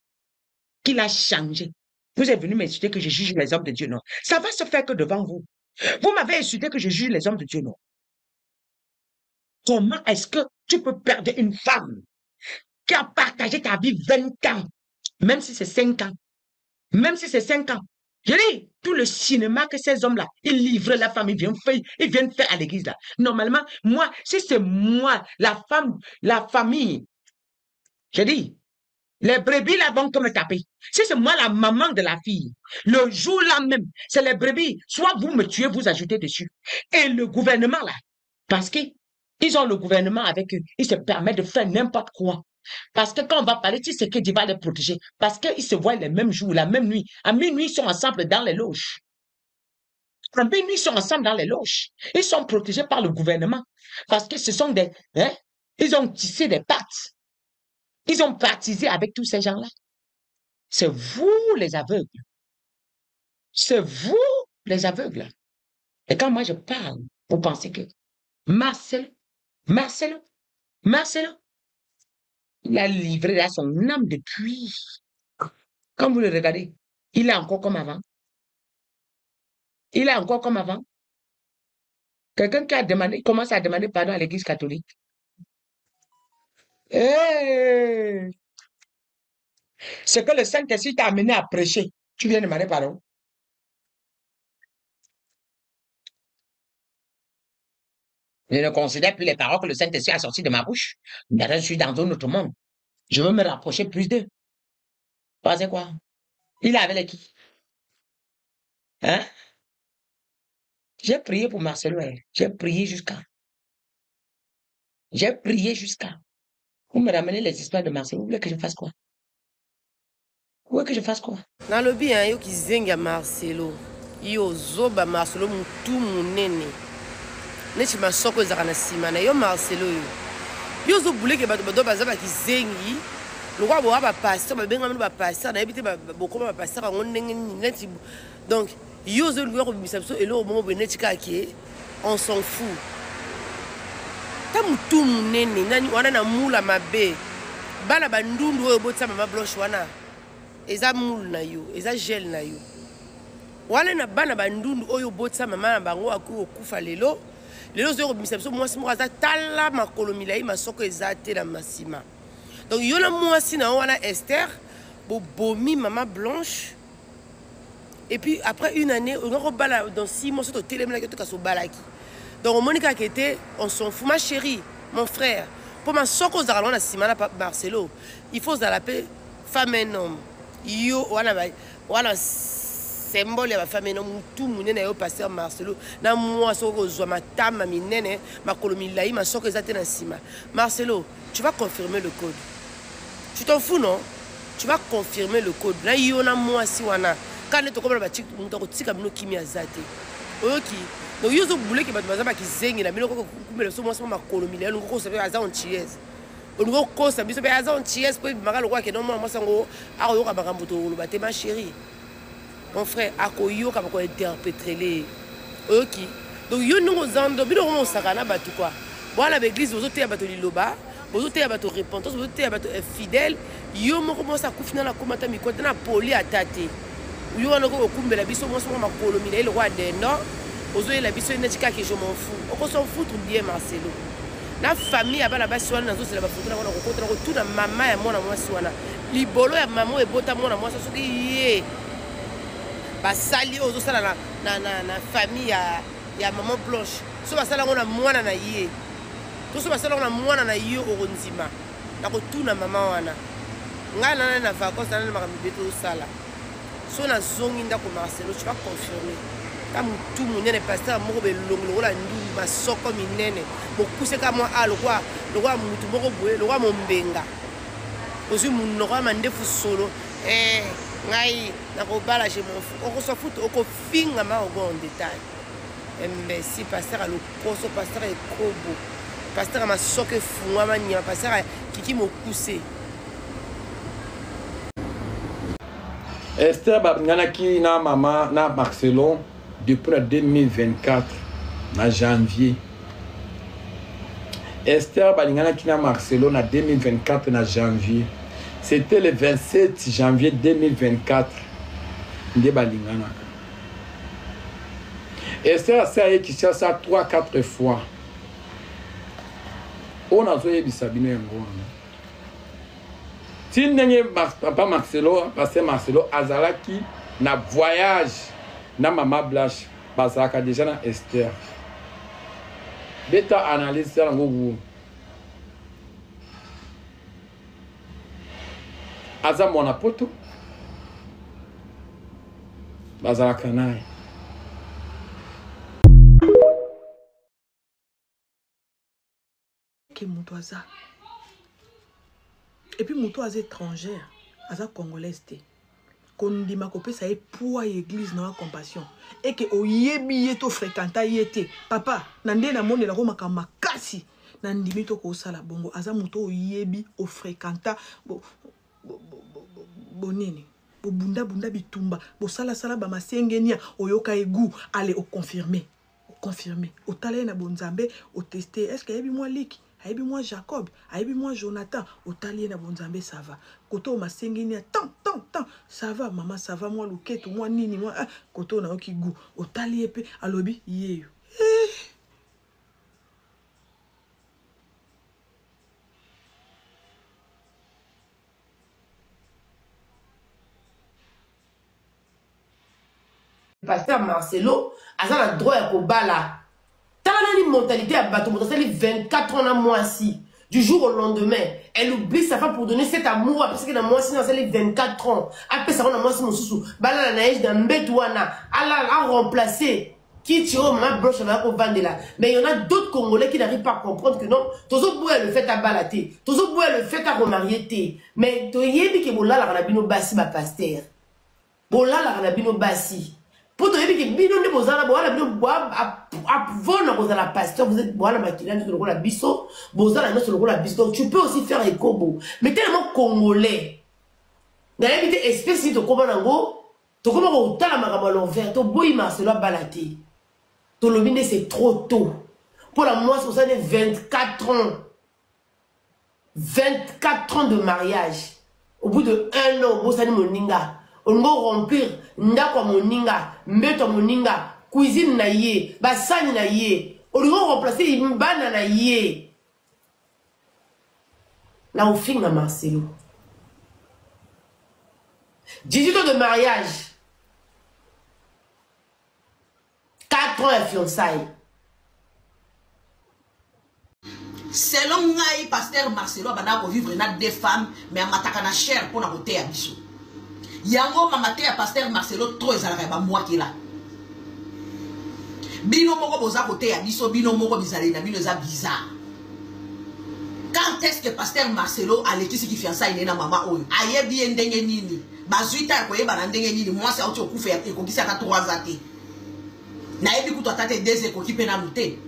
qu'il a changé, vous êtes venu m'insulter que je juge les hommes de Dieu, non. Ça va se faire que devant vous. Vous m'avez insulté que je juge les hommes de Dieu, non. Comment est-ce que tu peux perdre une femme qui a partagé ta vie 20 ans, même si c'est 5 ans, même si c'est 5 ans. Je dis, tout le cinéma que ces hommes-là, ils livrent la femme, ils viennent faire à l'église là. Normalement, moi, si c'est moi, la femme, la famille, je dis, les brebis là vont me taper. Si c'est moi la maman de la fille, le jour là même, c'est les brebis, soit vous me tuez, vous ajoutez dessus. Et le gouvernement là, parce qu'ils ont le gouvernement avec eux, ils se permettent de faire n'importe quoi. Parce que quand on va parler, tu sais que Dieu va les protéger. Parce qu'ils se voient les mêmes jours, la même nuit. À minuit, ils sont ensemble dans les loges. À minuit, ils sont ensemble dans les loges. Ils sont protégés par le gouvernement. Parce que ce sont des... Hein, ils ont tissé des pattes. Ils ont baptisé avec tous ces gens-là. C'est vous les aveugles. C'est vous les aveugles. Et quand moi je parle, vous pensez que Marcelo, il a livré là son âme depuis. Quand vous le regardez, il est encore comme avant. Il est encore comme avant. Quelqu'un qui a demandé, commence à demander pardon à l'église catholique. Hey! Ce que le Saint-Esprit t'a amené à prêcher, tu viens demander pardon. Je ne considère plus les paroles que le Saint-Esprit a sorties de ma bouche. Maintenant, je suis dans un autre monde. Je veux me rapprocher plus d'eux. Pensez quoi? Il est avec les qui? Hein? J'ai prié pour Marcelo. J'ai prié jusqu'à. Vous me ramenez les histoires de Marcelo. Vous voulez que je fasse quoi? Vous voulez que je fasse quoi? Dans le bien, yo qui zenga Marcelo. Yo zoba Marcelo mutu munene. Neti masoko ezaka na sima na yo Marcelo yo. Yo zo bouleke bato baza ba ki zengi. Lokwa bo ba pasteur ba benga ba pasteur na ebite ba bokoma ba pasteur ngo ndenge neti. Donc yo zo ngwa ko bimisa biso elo mo bo neti ka ki on s'en fout. Ta mutu munene nani wana na mula mabe. Bana bandundu oyo botsa Mama Blanche wana. Eza mul na yo, eza gel na yo. Wana na bana bandundu oyo botsa mama na bango aku okufa lelo. Lelo zo bimisa biso mwasi moko aza tala makolo milai masoko eza te na masima. Donc yo na mwasi na wana Esther bo bomi Mama Blanche. Et puis après une année, on va dans 6 mois sur télémena que so balaki. Donc Monica qui était on s'en fout ma chérie, mon frère. Pour ma soko za na simana Marcelo, il faut la paix femme et homme. Yo wana symbole ya femme no mutu munene yo pasteur Marcelo na moi soko zo matama minene makolo milai masoko ezate na sima. Marcelo, tu vas confirmer le code. Tu t'en fous non? Tu vas confirmer le code. Na yo na moi si wana quand tu comprends ba tika mutu ko tika mino kimi azate. OK. Donc yo zo boule ki ba bazaba ki zengi na mino ko kumela so moi makolo milai ngo ko se aza on chiez. On kosa biso be azon ties pour maka lokwa ke non moi sango akoyoka makambo to lobate ma chérie mon frère akoyoka bako interpréter les OK Donc yo nous zando bino on sakana batu quoi. Voilà l'église vous autres bato liloba, vous autres bato repentance, vous autres bato fidèle, yo moko mo sa kufina na komata mikota na poli atate. Yo wana ko okumbela biso mo so makolo mina ile roi de non. Ozo la biso ina tika que je m'en fous. On s'en fout bien Marcelo. La famille abana basi wana nazo sela bafuta na ko kontra ko tuna mama ya mwana mwasi wana. Libolo ya mama ebota mwana mwasi soki ye. Basali ozo sala na famille ya maman Blanche. So basala ngona mwana na ye. To so basala ngona mwana na ye oronzima. Na ko tuna mama wana. Ngana na vacances na makambeto sala. So na zongi ndako Marcelo tu vas confirmer. Comme tout le monde est passé à moko belongo la ndu masoko minene. Bokuse ka moi a le roi mutu moko boye le roi mombenga. Ozu mun roi mandefu solo ngai na ko bala je mon fou. On se fout oko finga ma ogo en détail. Mais si pasteur a le poso pasteur est kobo. Pasteur a ma soke fungwa manya pasteur kiki mo poussé. Esther Babnganaki na maman na Marcelo depuis 2024 na janvier. Esther Babnganaki na Marcelo na 2024 na janvier. C'était le 27 janvier 2024. Nde balingana. Esther a essayé qui cherche ça 3-4 fois. On a joué bisabine ngo. Si n'est pas Marcelo, parce que Marcelo azalaki na voyage na Maman Blanche, bazaka déjà na Esther. Beta analyse ça ngo. Aza mona poto. Bazaka nae. Que Moutouaza. Et puis Moutouaza étrangère, Aza congolaise. Kondima kopé ça est pour l'église dans la compassion. Et que o yebi yeto fréquenta yete. Papa, nande na monde la roma kamakasi. Nandimi to ko sala bongo. Aza Moutou o yebi o fréquenta bonini. Bo bunda bitumba. Bo sala ba masengenia oyoka egu. Allez au confirmer. Au confirmer. Au talé na bonzambe. Au tester. Est-ce qu'il y a eu moi lik? Aïbi moi Jacob, aïbi moi Jonathan, au talier na bonzambe ça va. Koto ma sengini tant, ça va maman ça va moi luketo moi nini moi koto na oki goût, au talier pe alobi yeyo. Pasteur Marcelo, a un droit à Kobala. T'as une mentalité à bateau, c'est 24 ans à mois-ci. Du jour au lendemain, elle oublie sa femme pour donner cet amour parce qu'elle a mois-ci dans les 24 ans. Après ça, on a mois-ci mon sous. Bala la neige d'un mbetouana. Elle a remplacé. Qui tire ma broche avec au vandela. Mais il y en a d'autres Congolais qui n'arrivent pas à comprendre que non. Tozo boué le fait à balater. Tozo boué le fait à remarier. Mais to yebi ke bola la ranabino basi ba pasteur. Bola la ranabino basi. Pour te dire que bino ne bozala boala bino boa à vona bozala pasteur vous êtes boala makilani sur le la biso bozala no sur le la biso tu peux aussi faire un combo mais tellement congolais na éviter espèce de combo nango to comment ko tala makama l'envers to boyi Marcelo balaté to lobine c'est trop tôt pour la moi c'est ça 24 ans 24 ans de mariage au bout de 1 an bosani moninga on va remplir ndako moninga mbeto moninga cuisine na ye basani na ye on va remplacer mbana na ye là au fin na Marcelo 18 ans de mariage 4 ans de fiançailles. Selon Ngaï, pasteur Marcelo bana ko vivre na deux femmes mais amataka na cher pour na côté ya biso. Yango mamate ya pasteur Marcelo trop ezalaka ba moi qui là. Bino moko boza côté ya biso bino moko bizali na bino za bizarre. Quand est-ce que pasteur Marcelo a l'équipe qui fiançailles na maman oyo? Ayebi ndenge nini? Bazuita ko yeba na ndenge nini? Moi c'est auto kufa e ko kisa ka 3 ans. Na yebi ku to tate 2 ans ko ki pena muté.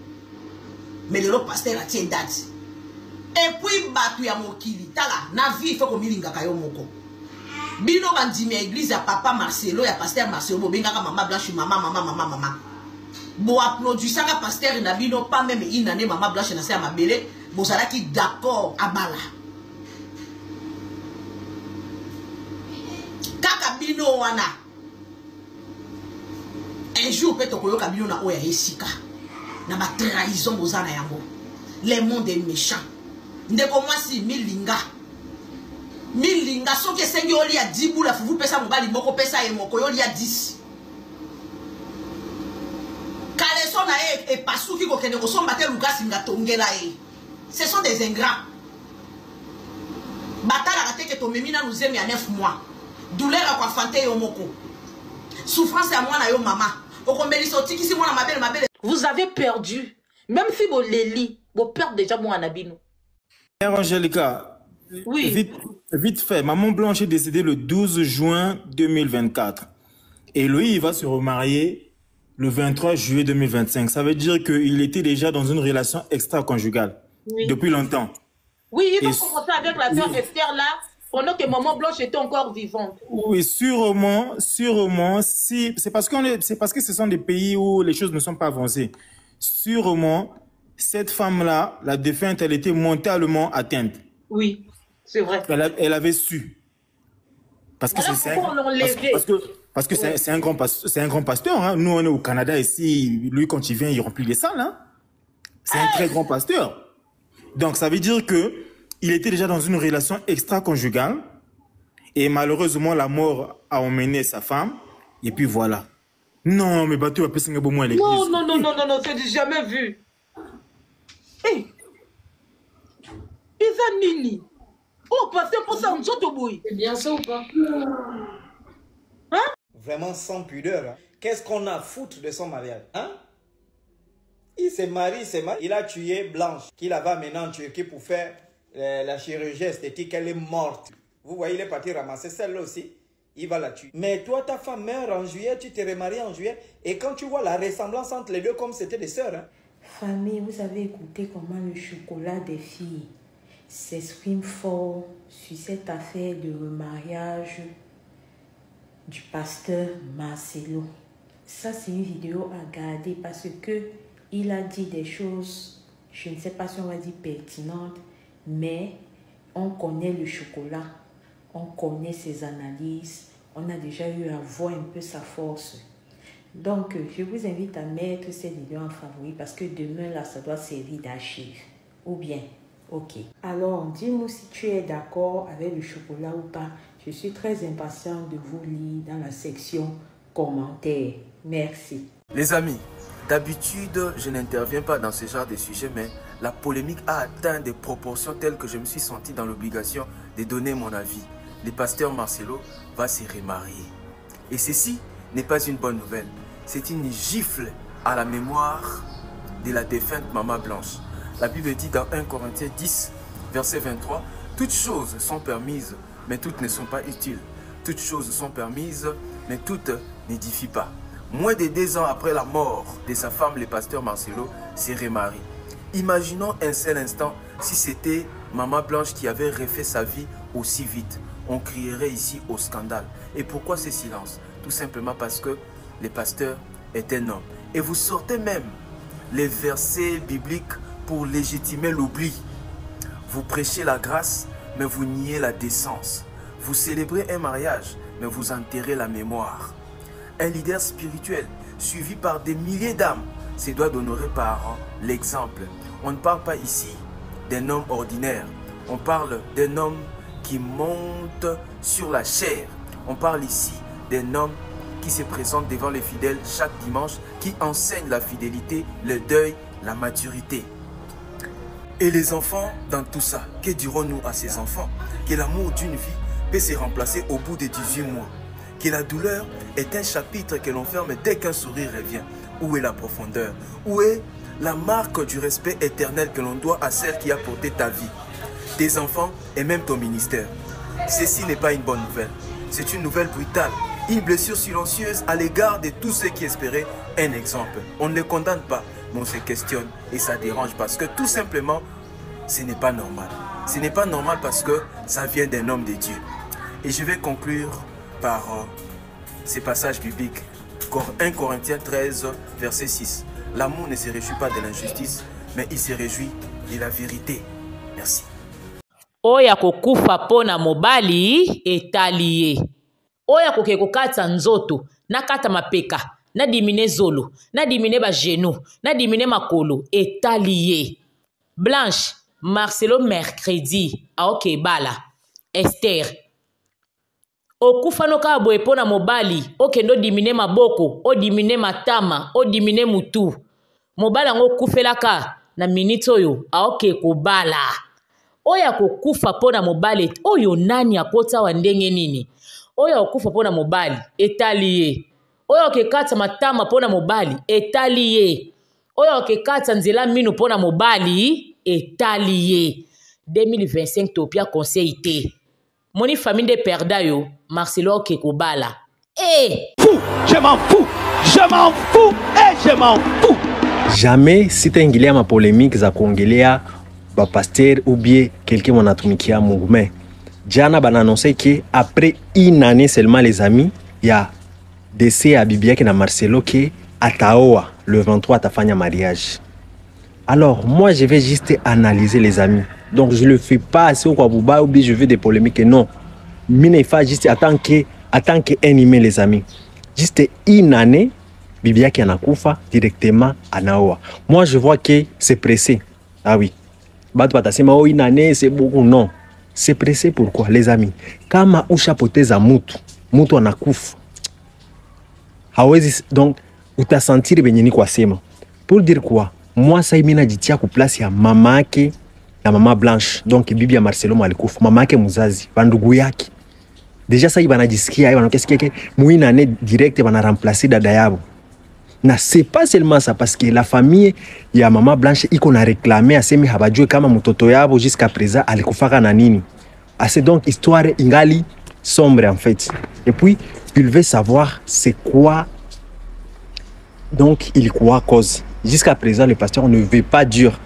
Mais le pasteur a tient date. Et puis batu ya mokili tala na vie faut ko milinga kayo moko. Bino bandimi église ya papa Marcelo ya pasteur Marcelo bobengaka maman Blanche maman. Bo applaudissaka pasteur Nabino pas même une année maman Blanche na se mabele, bo sala ki d'accord abala. Kaka bino wana. Un jour peut to yoka bino na oya esika. Na ba trahison bozana yango. Le monde est méchant. Ndeko mwasi milinga. Milinga soki esengi oli ya 10 bula fufu pesa mobali moko pesa ye moko yoli ya 10. Kaleso na e pasuki ko kende ko somba te lukasi nga tongela e. Ce sont des ingrats. Batala ka teke to memina nous aime ya 9 mois. Douleur à quoi fante yo moko. Souffrance à moi na yo mama. Okombeli soti kisi mwana mabele mabele. Vous avez perdu. Même si vous les vous perdez déjà mon anabino. Angelica, oui. Vite fait, Maman Blanche est décédée le 12 juin 2024. Et lui, il va se remarier le 23 juillet 2025. Ça veut dire qu'il était déjà dans une relation extra-conjugale depuis longtemps. Oui, il faut commencer avec la sœur Esther là, pendant que Maman Blanche était encore vivante. Oui, sûrement. Si, c'est parce que ce sont des pays où les choses ne sont pas avancées. Sûrement, cette femme-là, la défunte, elle était mentalement atteinte. Oui, c'est vrai. Elle avait su. Parce que c'est un grand pasteur. Hein. Nous, on est au Canada ici. Lui, quand il vient, il remplit les salles. Hein. C'est un très grand pasteur. Donc, ça veut dire que il était déjà dans une relation extra-conjugale. Et malheureusement, la mort a emmené sa femme. Et puis voilà. Non, mais bateau a passé un bon mois à l'église. Non, c'est jamais vu. Hey, Isa Nini. Oh, pasteur, pour ça, on saute au bout. C'est bien ça ou pas? Hein? Vraiment sans pudeur. Hein? Qu'est-ce qu'on a à foutre de son mariage? Hein? Il s'est marié, il a tué Blanche, qu'il avait amené en Turquie pour faire la chirurgie esthétique. Elle est morte. Vous voyez, il est parti ramasser celle-là aussi. Il va la tuer. Mais toi, ta femme meurt en juillet, tu t'es remarié en juillet. Et quand tu vois la ressemblance entre les deux, comme c'était des sœurs. Hein? Famille, vous avez écouté comment le chocolat des filles s'exprime fort sur cette affaire de remariage du pasteur Marcelo. Ça, c'est une vidéo à garder parce que il a dit des choses, je ne sais pas si on va dire pertinentes, mais on connaît le chocolat, on connaît ses analyses, on a déjà eu à voir un peu sa force. Donc, je vous invite à mettre cette vidéo en favori parce que demain, là, ça doit servir d'archive. Ou bien, ok. Alors, dis-moi si tu es d'accord avec le chocolat ou pas. Je suis très impatient de vous lire dans la section commentaires. Merci. Les amis, d'habitude, je n'interviens pas dans ce genre de sujet, mais la polémique a atteint des proportions telles que je me suis senti dans l'obligation de donner mon avis. Le pasteur Marcelo va se remarier. Et ceci n'est pas une bonne nouvelle. C'est une gifle à la mémoire de la défunte Maman Blanche. La Bible dit dans 1 Corinthiens 10, verset 23, « Toutes choses sont permises, mais toutes ne sont pas utiles. Toutes choses sont permises, mais toutes n'édifient pas. » Moins de 2 ans après la mort de sa femme, le pasteur Marcelo s'est remarié. Imaginons un seul instant si c'était Maman Blanche qui avait refait sa vie aussi vite. On crierait ici au scandale. Et pourquoi ce silence? Tout simplement parce que le pasteur est un homme. Et vous sortez même les versets bibliques pour légitimer l'oubli. Vous prêchez la grâce, mais vous niez la décence. Vous célébrez un mariage, mais vous enterrez la mémoire. Un leader spirituel, suivi par des milliers d'âmes, se doit d'honorer par l'exemple. On ne parle pas ici d'un homme ordinaire. On parle d'un homme qui monte sur la chair. On parle ici d'un homme qui se présente devant les fidèles chaque dimanche, qui enseigne la fidélité, le deuil, la maturité. Et les enfants, dans tout ça, que dirons-nous à ces enfants? Que l'amour d'une vie peut se remplacer au bout de 18 mois. Que la douleur est un chapitre que l'on ferme dès qu'un sourire revient. Où est la profondeur? Où est la marque du respect éternel que l'on doit à celle qui a porté ta vie, tes enfants et même ton ministère? Ceci n'est pas une bonne nouvelle. C'est une nouvelle brutale. Une blessure silencieuse à l'égard de tous ceux qui espéraient un exemple. On ne les condamne pas, mais on se questionne et ça dérange parce que tout simplement, ce n'est pas normal. Ce n'est pas normal parce que ça vient d'un homme de Dieu. Et je vais conclure par ces passages bibliques 1 Corinthiens 13, verset 6. L'amour ne se réjouit pas de l'injustice, mais il se réjouit de la vérité. Merci. Oya kokufa pona mobali etaliye. Oya koke kokata nzoto, na kata mapeka, na dimine zolo, na dimine ba genou, na dimine makolo etaliye. Blanche, Marcelo mercredi, aoke bala. Esther. Okufa no ka boye pona mobali, okendo dimine maboko, o dimine matama, o dimine mutu. Mobala ngo kufelaka na minute oyo aoke kobala. Oya kokufa pona mobali oyo nani akota wa ndenge nini. Oya kokufa pona mobali etaliye. Oya okekata matama pona mobali etaliye. Oya okekata nzela minu pona mobali etaliye. 2025 topia conseil te. Moni famille de perda yo Marcelo Kekobala. Fou, je m'en fous et je m'en fous. Jamais sitaingilia ma polémique za kuongelea ba pasteur ou bien quelqu'un wanatumikia Mungu. Mais jana bana annoncé que après une année seulement les amis, il y a décès à Bibi yake na Marcelo que ataoa le 23 atafanya mariage. Alors moi je vais juste analyser les amis. Donc je le fais pas assez au Kwabuba ou bien je veux des polémiques, non. Mine fa juste attend que animé les amis. Juste une année Bibi yake anakufa directement anaoa. Moi je vois que c'est pressé. Ah oui. Batu batasema oh une année c'est beaucoup, non. C'est pressé pourquoi les amis? Kama ushapoteza mutu anakufa. Hawezi donc utasentir benye ni kwa sema. Pour dire quoi? Moi ça imina jitia ku place ya mama yake na mama Blanche. Donc bibi ya Marcelo alikufa. Mama yake mzazi, bandugu yake. Déjà ça banajisikia, banakesikia ke muina année direct bana remplacer dada yabo. Na c'est pas seulement ça parce que la famille ya mama Blanche iko na réclamer asemi habajue kama mtoto yabo jusqu'à présent alikufaka na nini. Assez donc histoire ingali sombre en fait. Et puis il veut savoir c'est quoi donc il quoi cause. Jusqu'à présent le pasteur ne veut pas dire.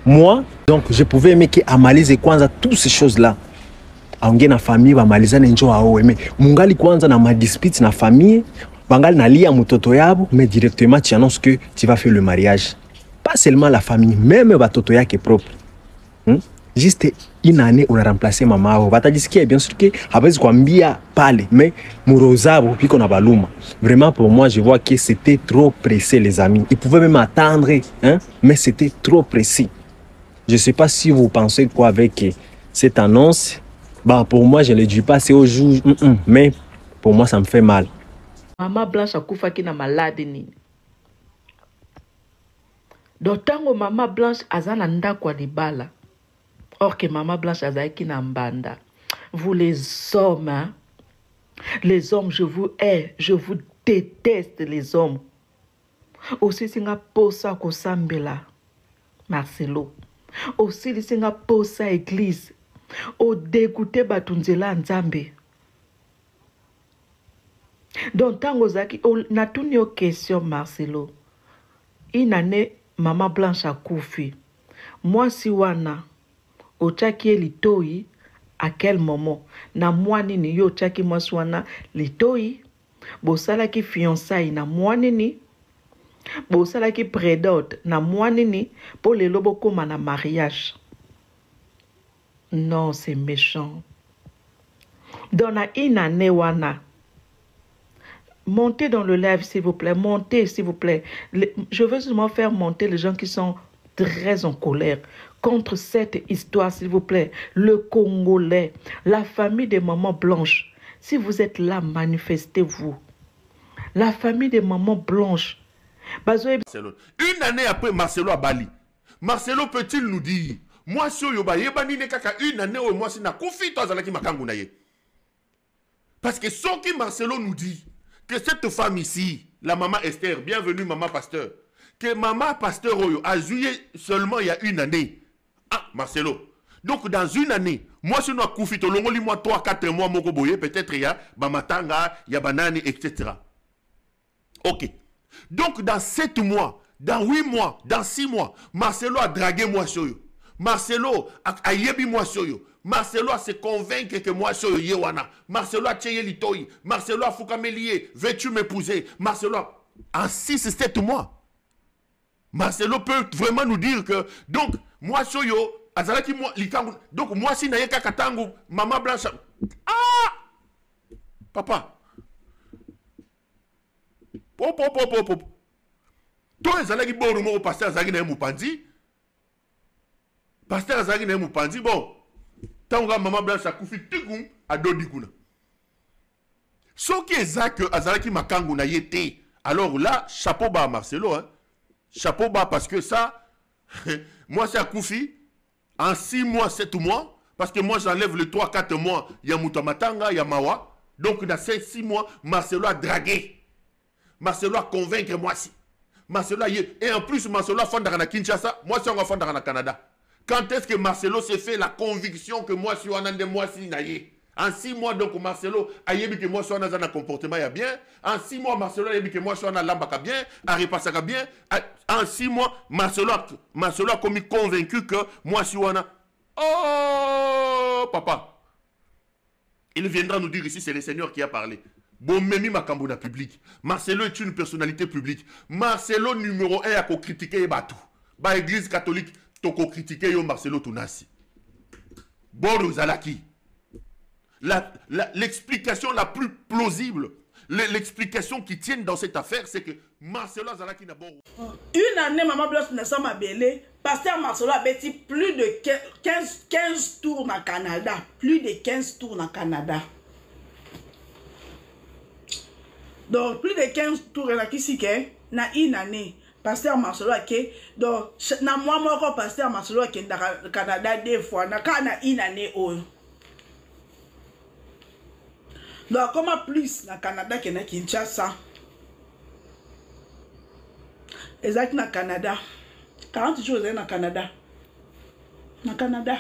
Moi donc je pouvais aimer que amalize kwanza toutes ces choses là. Aongee na famille bamaliza njo aoe mais mungali kwanza na ma dispute na famille. Bangal na lia mutoto yabo, mais directement tu annonces que tu vas faire le mariage. Pas seulement la famille, même batoto yake propre. Juste une année on a remplacé maman. Batadisikia bien sûr que habezi kwambia pale, mais murozabo piko na baluma. Vraiment pour moi je vois que c'était trop pressé les amis. Ils pouvaient même attendre mais c'était trop pressé. Je sais pas si vous pensez quoi avec cette annonce. Bah pour moi je ne le dis pas c'est au jour mais pour moi ça me fait mal. Mama Blanche akufaki na malade nini. Dotango Mama Blanche azana ndakwa libala. Or que Mama Blanche azaiki na mbanda. Vous les hommes, hein? Les hommes, je vous hais, je vous déteste les hommes. Aussi singa posa kosambela Marcelo. Aussi singa posa église. O dégoûté batunzela nzambe. Donc, tango zaki, na tuni yo question Marcelo. Une année, Mama Blanche a koufi. Moi si wana, o tchaki litoi, à quel moment? Na moi nini yo tchaki moi si wana litoi. Bosala ki fiançailles na moi nini. Bosala ki prédote na moi nini. Pour les lobo koma na mariage. Non, c'est méchant. Donc, na une année wana. Montez dans le live, s'il vous plaît. Montez, s'il vous plaît. Je veux seulement faire monter les gens qui sont très en colère contre cette histoire, s'il vous plaît. Le Congolais, la famille de Maman Blanche. Si vous êtes là, manifestez-vous. La famille de Maman Blanche. Une année après Marcelo à Bali, Marcelo peut-il nous dire, moi, si une année où moi, si na confi, toi, parce que ce que Marcelo nous dit, que cette femme ici, la maman Esther, bienvenue maman pasteur, que maman pasteur a joué seulement il y a une année. Ah, Marcelo. Donc dans une année, moi je suis à Koufi, moi 3-4 mois, peut-être il y a Bamatanga, il y a Banani, etc. Ok. Donc dans 7 mois, dans 8 mois, dans 6 mois, Marcelo a dragué moi sur eux. Marcelo a yebi moi soyo. Marcelo a se convaincre que moi soyo yewana. Marcelo a tcheye litoyi. Marcelo a foukamelier. Veux-tu m'épouser? Marcelo en 6-7 mois. Marcelo peut vraiment nous dire que donc moi soyo azalaki moi likangu donc moi si na yeka katangu maman blanche ah papa pop to ezalaki boru mo pasteur azalaki na mupanzi pasteur azalaki na mupanzi bon tanga maman blanche akufi tikum adodi kuna soki ezaki azalaki makangu na yete alors là chapeau bas Marcelo hein. Chapeau bas parce que ça, moi c'est à Koufi, en 6 mois, 7 mois, parce que moi j'enlève les 3-4 mois, il y a Moutamatanga, il y a Mawa, donc dans ces 6 mois, Marcelo a dragué, Marcelo a convaincu moi si, Marcelo a et en plus Marcelo a fondé à Kinshasa, moi c'est un fondé à Canada. Quand est-ce que Marcelo s'est fait la conviction que moi je suis un de moi si naïe? En 6 mois, donc, Marcelo a dit que moi, je suis un comportement bien. En 6 mois, Marcelo a dit que moi, je suis un lambaka bien, a repassé bien. En 6 mois, Marcelo a commis convaincu que moi, je suis un... Oh, papa. Il viendra nous dire ici, c'est le Seigneur qui a parlé. Bon, Memi Makambona public. Marcelo est une personnalité publique. Marcelo, numéro 1, a critiqué et batou. Ba église catholique, toko critiqué yo Marcelo Tunasi. Bon, Zalaki. L'explication la plus plausible, l'explication qui tient dans cette affaire, c'est que Marcelo Zalaki n'a pas... Une année, Maman Blanche n'a pas belé. Pasteur Marcelo a bâti plus de 15 tours dans le Canada. Plus de 15 tours dans le Canada. Donc, plus de 15 tours dans une année. Pasteur Marcelo a été... Donc, moi, Pasteur Marcelo a été dans le Canada 2 fois. Dans une année. Donc, comment plus dans le Canada que dans Kinshasa? Exact dans le Canada. 40 jours dans le Canada. Dans le Canada.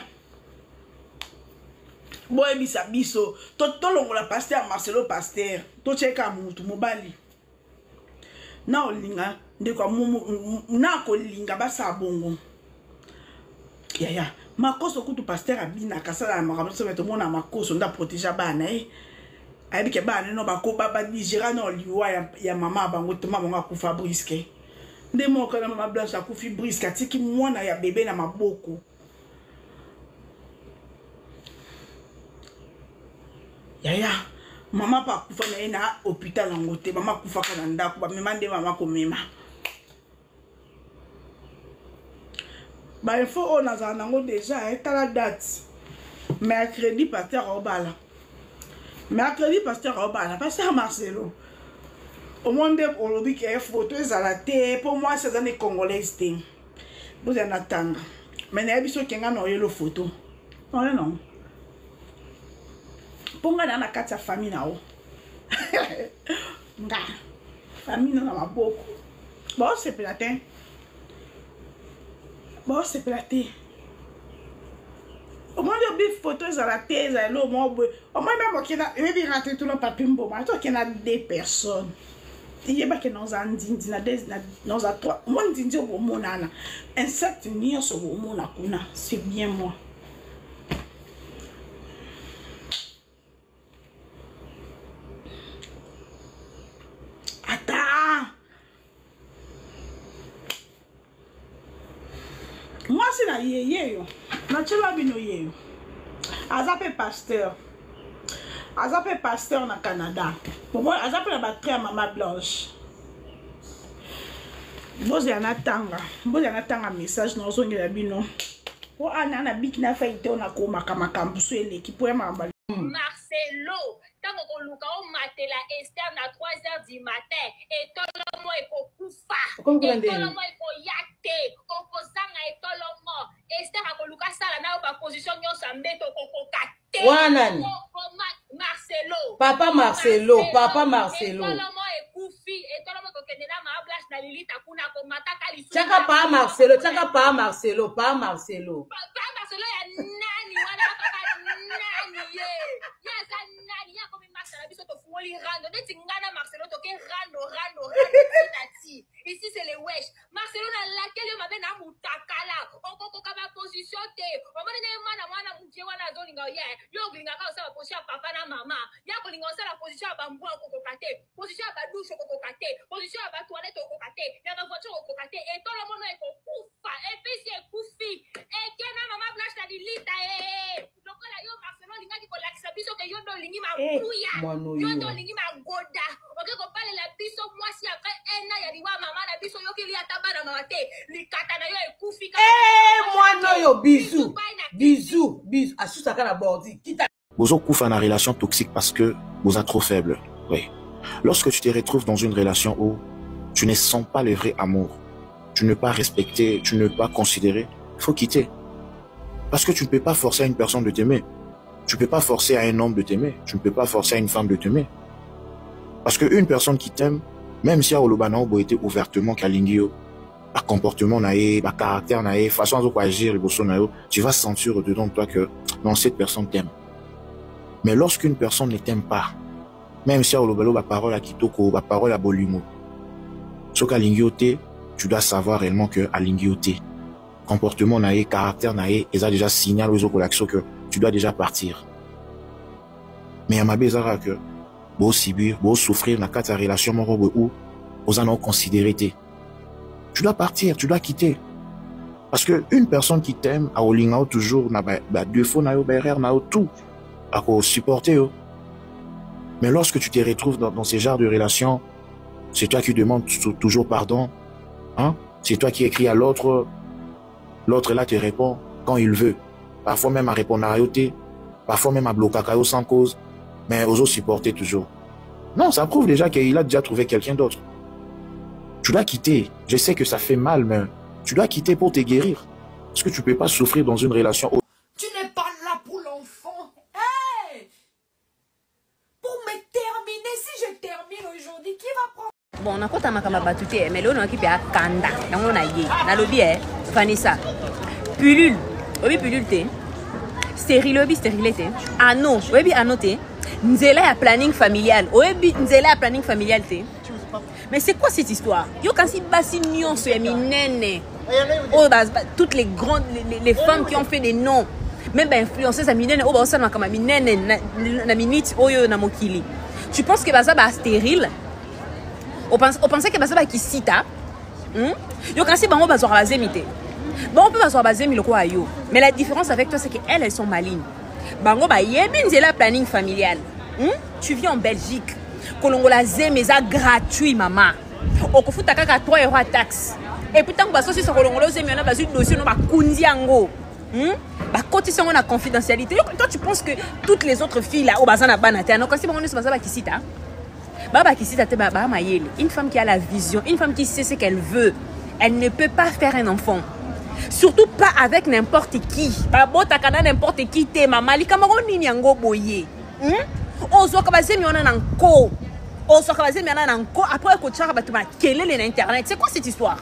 Boy, bisa biso. Toto longola pasteur Marcelo pasteur. To cheka mutu mobali. Na olinga. Ndekwa na ko linga basa bongo. Ya. Makoso kutu pasteur abina kasala makamso meto mona makoso nda protéger bana ayebi ke bana no bako baba digera no liwa ya mama bango to mama nga kufa briske nde moko na mama Blanche akufi briske atiki mwana ya bebe na maboko ya mama pa kufa na na hôpital ngote mama kufa kana ndako ba mema nde mama ko mema ba info on a zanango déjà tala date mercredi pasteur Obala. Mercredi, pasteur Obala, pasteur Marcelo. Au monde, on l'a dit qu'il y a des photos à la tête. Pour moi, c'est des Congolais. Vous en attendez. Mais il y a des gens qui ont des photos. Non, non. Pour moi, il y a une famille. La famille, il y a beaucoup. Bon, c'est platé. Bon, c'est platé. Au moins, il y a des photos à la thèse, au moins, même, il y a rentré tout le papier, il y a des personnes. Il y a des gens qui ont trois. Moi, je dis que un certain niveau sur le monde, c'est bien moi. Attends. Moi, c'est la yéyé. Je suis pasteur. Je suis pasteur au Canada. Pour moi, je suis batterie à Maman Blanche. Je suis un message dans le bino. Marcelo, tant qu'on luka on matela Esther na 3h du matin et tolomo e ko kufa et tolomo e ko yakte opposanga et tolomo Esther a ko luka sala na ba position nyonso mbeto ko kate wanani Marcelo papa Marcelo tolomo e kufi et tolomo ko kende na ma Blanche na Lilita kuna ko mataka lisu chaka pa Marcelo pa Marcelo ya nani wana papa nani ye yaza nani yako mi Marcelo biso to fungoli rando neti ngana Marcelo to ke rando tati ici c'est les wesh Marcelo na laquelle yo mabe na mutakala okoko ka ba position position à bambou au cococaté, position à douche au cococaté, position à toilette au cococaté, il y a ma voiture au cococaté, et tout le monde est au koufa, et puis c'est koufi, et qui est maman blanche la dilita, donc là, yo, Marcelo, l'inga qui collègue sa biso, que yo do lingi ma bouya, yo do lingi ma goda, ok, qu'on parle la biso, moi si après un an, il y a dit, maman, la biso, yo qui li a tabac dans ma tête, li katana yo est koufi, moi non yo, bisous, bisous, bisous, à sous ça la bordi, quitte à. Vous avez une relation toxique parce que vous êtes trop faible. Oui. Lorsque tu te retrouves dans une relation où tu ne sens pas le vrai amour, tu ne pas respecter, tu ne pas considérer, il faut quitter. Parce que tu ne peux pas forcer à une personne de t'aimer. Tu ne peux pas forcer à un homme de t'aimer. Tu ne peux pas forcer à une femme de t'aimer. Parce qu'une personne qui t'aime, même si Olobana a été ouvertement Kalingio, par comportement, par caractère, façon de agir, tu vas sentir dedans de toi que non, cette personne t'aime. Mais lorsqu'une personne ne t'aime pas, même si Olobalo la parole à Kitoko, la parole à Bolimo, ce qu'Alingioté, tu dois savoir réellement que Alingioté, comportement naïe, caractère naïe, ils ont déjà signalé aux autres que tu dois déjà partir. Mais à ma bezara que, beau subir, beau souffrir dans ta relation, mon robe où, aux en ont considéré. Tu dois partir, tu dois quitter. Parce que une personne qui t'aime, a Olingao toujours, n'a pas deux fois, n'a pas tout. À supporter. Mais lorsque tu te retrouves dans ces genres de relations, c'est toi qui demandes toujours pardon. Hein? C'est toi qui écris à l'autre. L'autre là te répond quand il veut. Parfois même à répondre à Ayoté. Parfois même à bloquer sans cause. Mais aux autres supporter toujours. Non, ça prouve déjà qu'il a déjà trouvé quelqu'un d'autre. Tu dois quitter. Je sais que ça fait mal, mais tu dois quitter pour te guérir. Parce que tu ne peux pas souffrir dans une relation. Tu n'es pas là pour l'enfant. Hey! Pour me terminer, si je termine aujourd'hui, qui va prendre? Bon, on a quoi ma batute, mais là on a qui a kanda. Donc on a yé. Na lobby Vanessa. Pilule. Obi pilule te. Stérile obi stérile te. Ano. Obi ano te. Nzela ya planning familial. Obi nzela ya planning familial te. Mais c'est quoi cette histoire? Yo quand si basi nyon so ya minene. Oh bah toutes les grandes les femmes qui ont fait des noms. Même influenceuses à minene oh bah ça na kama minene na minute oyo na mokili. Tu penses que baza ba stérile? On pensait que baza ba kisita. Yo quand si bango bazo bazemité. Bon on peut bazo bazemi le quoi yo. Mais la différence avec toi c'est que elles sont malignes. Bango ba yebi nzela planning familial. Tu vis en Belgique. Kolongola zemeza gratuit maman. Okofuta kaka 3 € à taxe. Et puis tant que baso si so kolongola zemena bazu dossier no ba kundi yango. Ba côté ça on a confidentialité. Toi tu penses que toutes les autres filles là au bazana banata non quand si bon on se bazaba kisita. Baba kisita te baba mayele. Une femme qui a la vision, une femme qui sait ce qu'elle veut, elle ne peut pas faire un enfant. Surtout pas avec n'importe qui. Babo takana n'importe qui te maman li kamaro nini yango boye. Ozo kabazemi on a encore. Ozo kabazemi on a encore après ko tchaka batuma kelele na internet. C'est quoi cette histoire?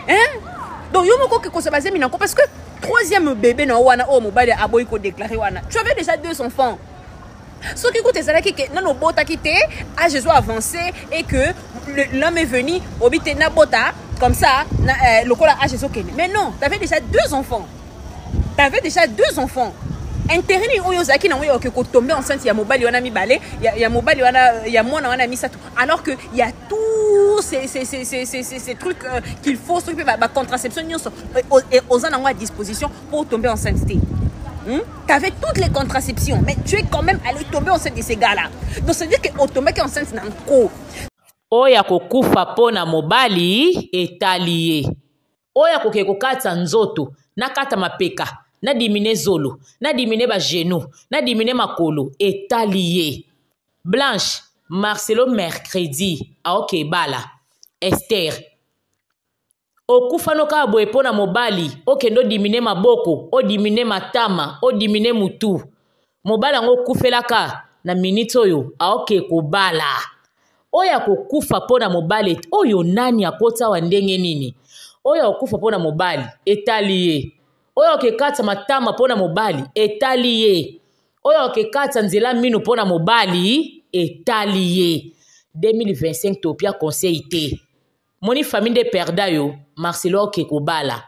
Hein? Donc yo moko ko sabazemi na ko parce que troisième bébé na wana o mobile aboy ko déclarer wana. Tu avais déjà 2 enfants. Ce qui coûte c'est que non bota quitté, à Jésus avancé et que l'homme est venu obité na bota comme ça le cola à Jésus. Mais non, tu avais déjà 2 enfants. Tu avais déjà 2 enfants. Intérêt oyozaki na oyo que tomber enceinte il y a mobile wana mi balé, il y a mobile wana il y a moi wana mi ça tout. Alors que il y a tous ces trucs qu'il faut s'occuper de contraception aux en à disposition pour tomber enceinte. Tu avais toutes les contraceptions, mais tu es quand même allé tomber enceinte de ces gars-là. Donc ça veut dire que tomber enceinte dans le co. Oya kokufa pona mobali etalié. Oya kokekokata nzoto nakata mapeka. Na dimine zolo, na dimine ba genou, na dimine makolo, etalié. Blanche, Marcelo mercredi, aoke bala. Esther. Okufa no ka boye pona mobali, okendo dimine maboko, o dimine matama, o dimine mutu. Mobala ngo kufelaka na minute oyo, aoke kobala. Oya kokufa pona mobali, oyo nani akota wa ndenge nini? Oya kokufa pona mobali, etalié. Oyo kekata matama pona mobali etalié. Oyo kekata nzela minu pona mobali etalié. 2025 topia conseil te. Moni famille de perda yo Marcelo Kekobala.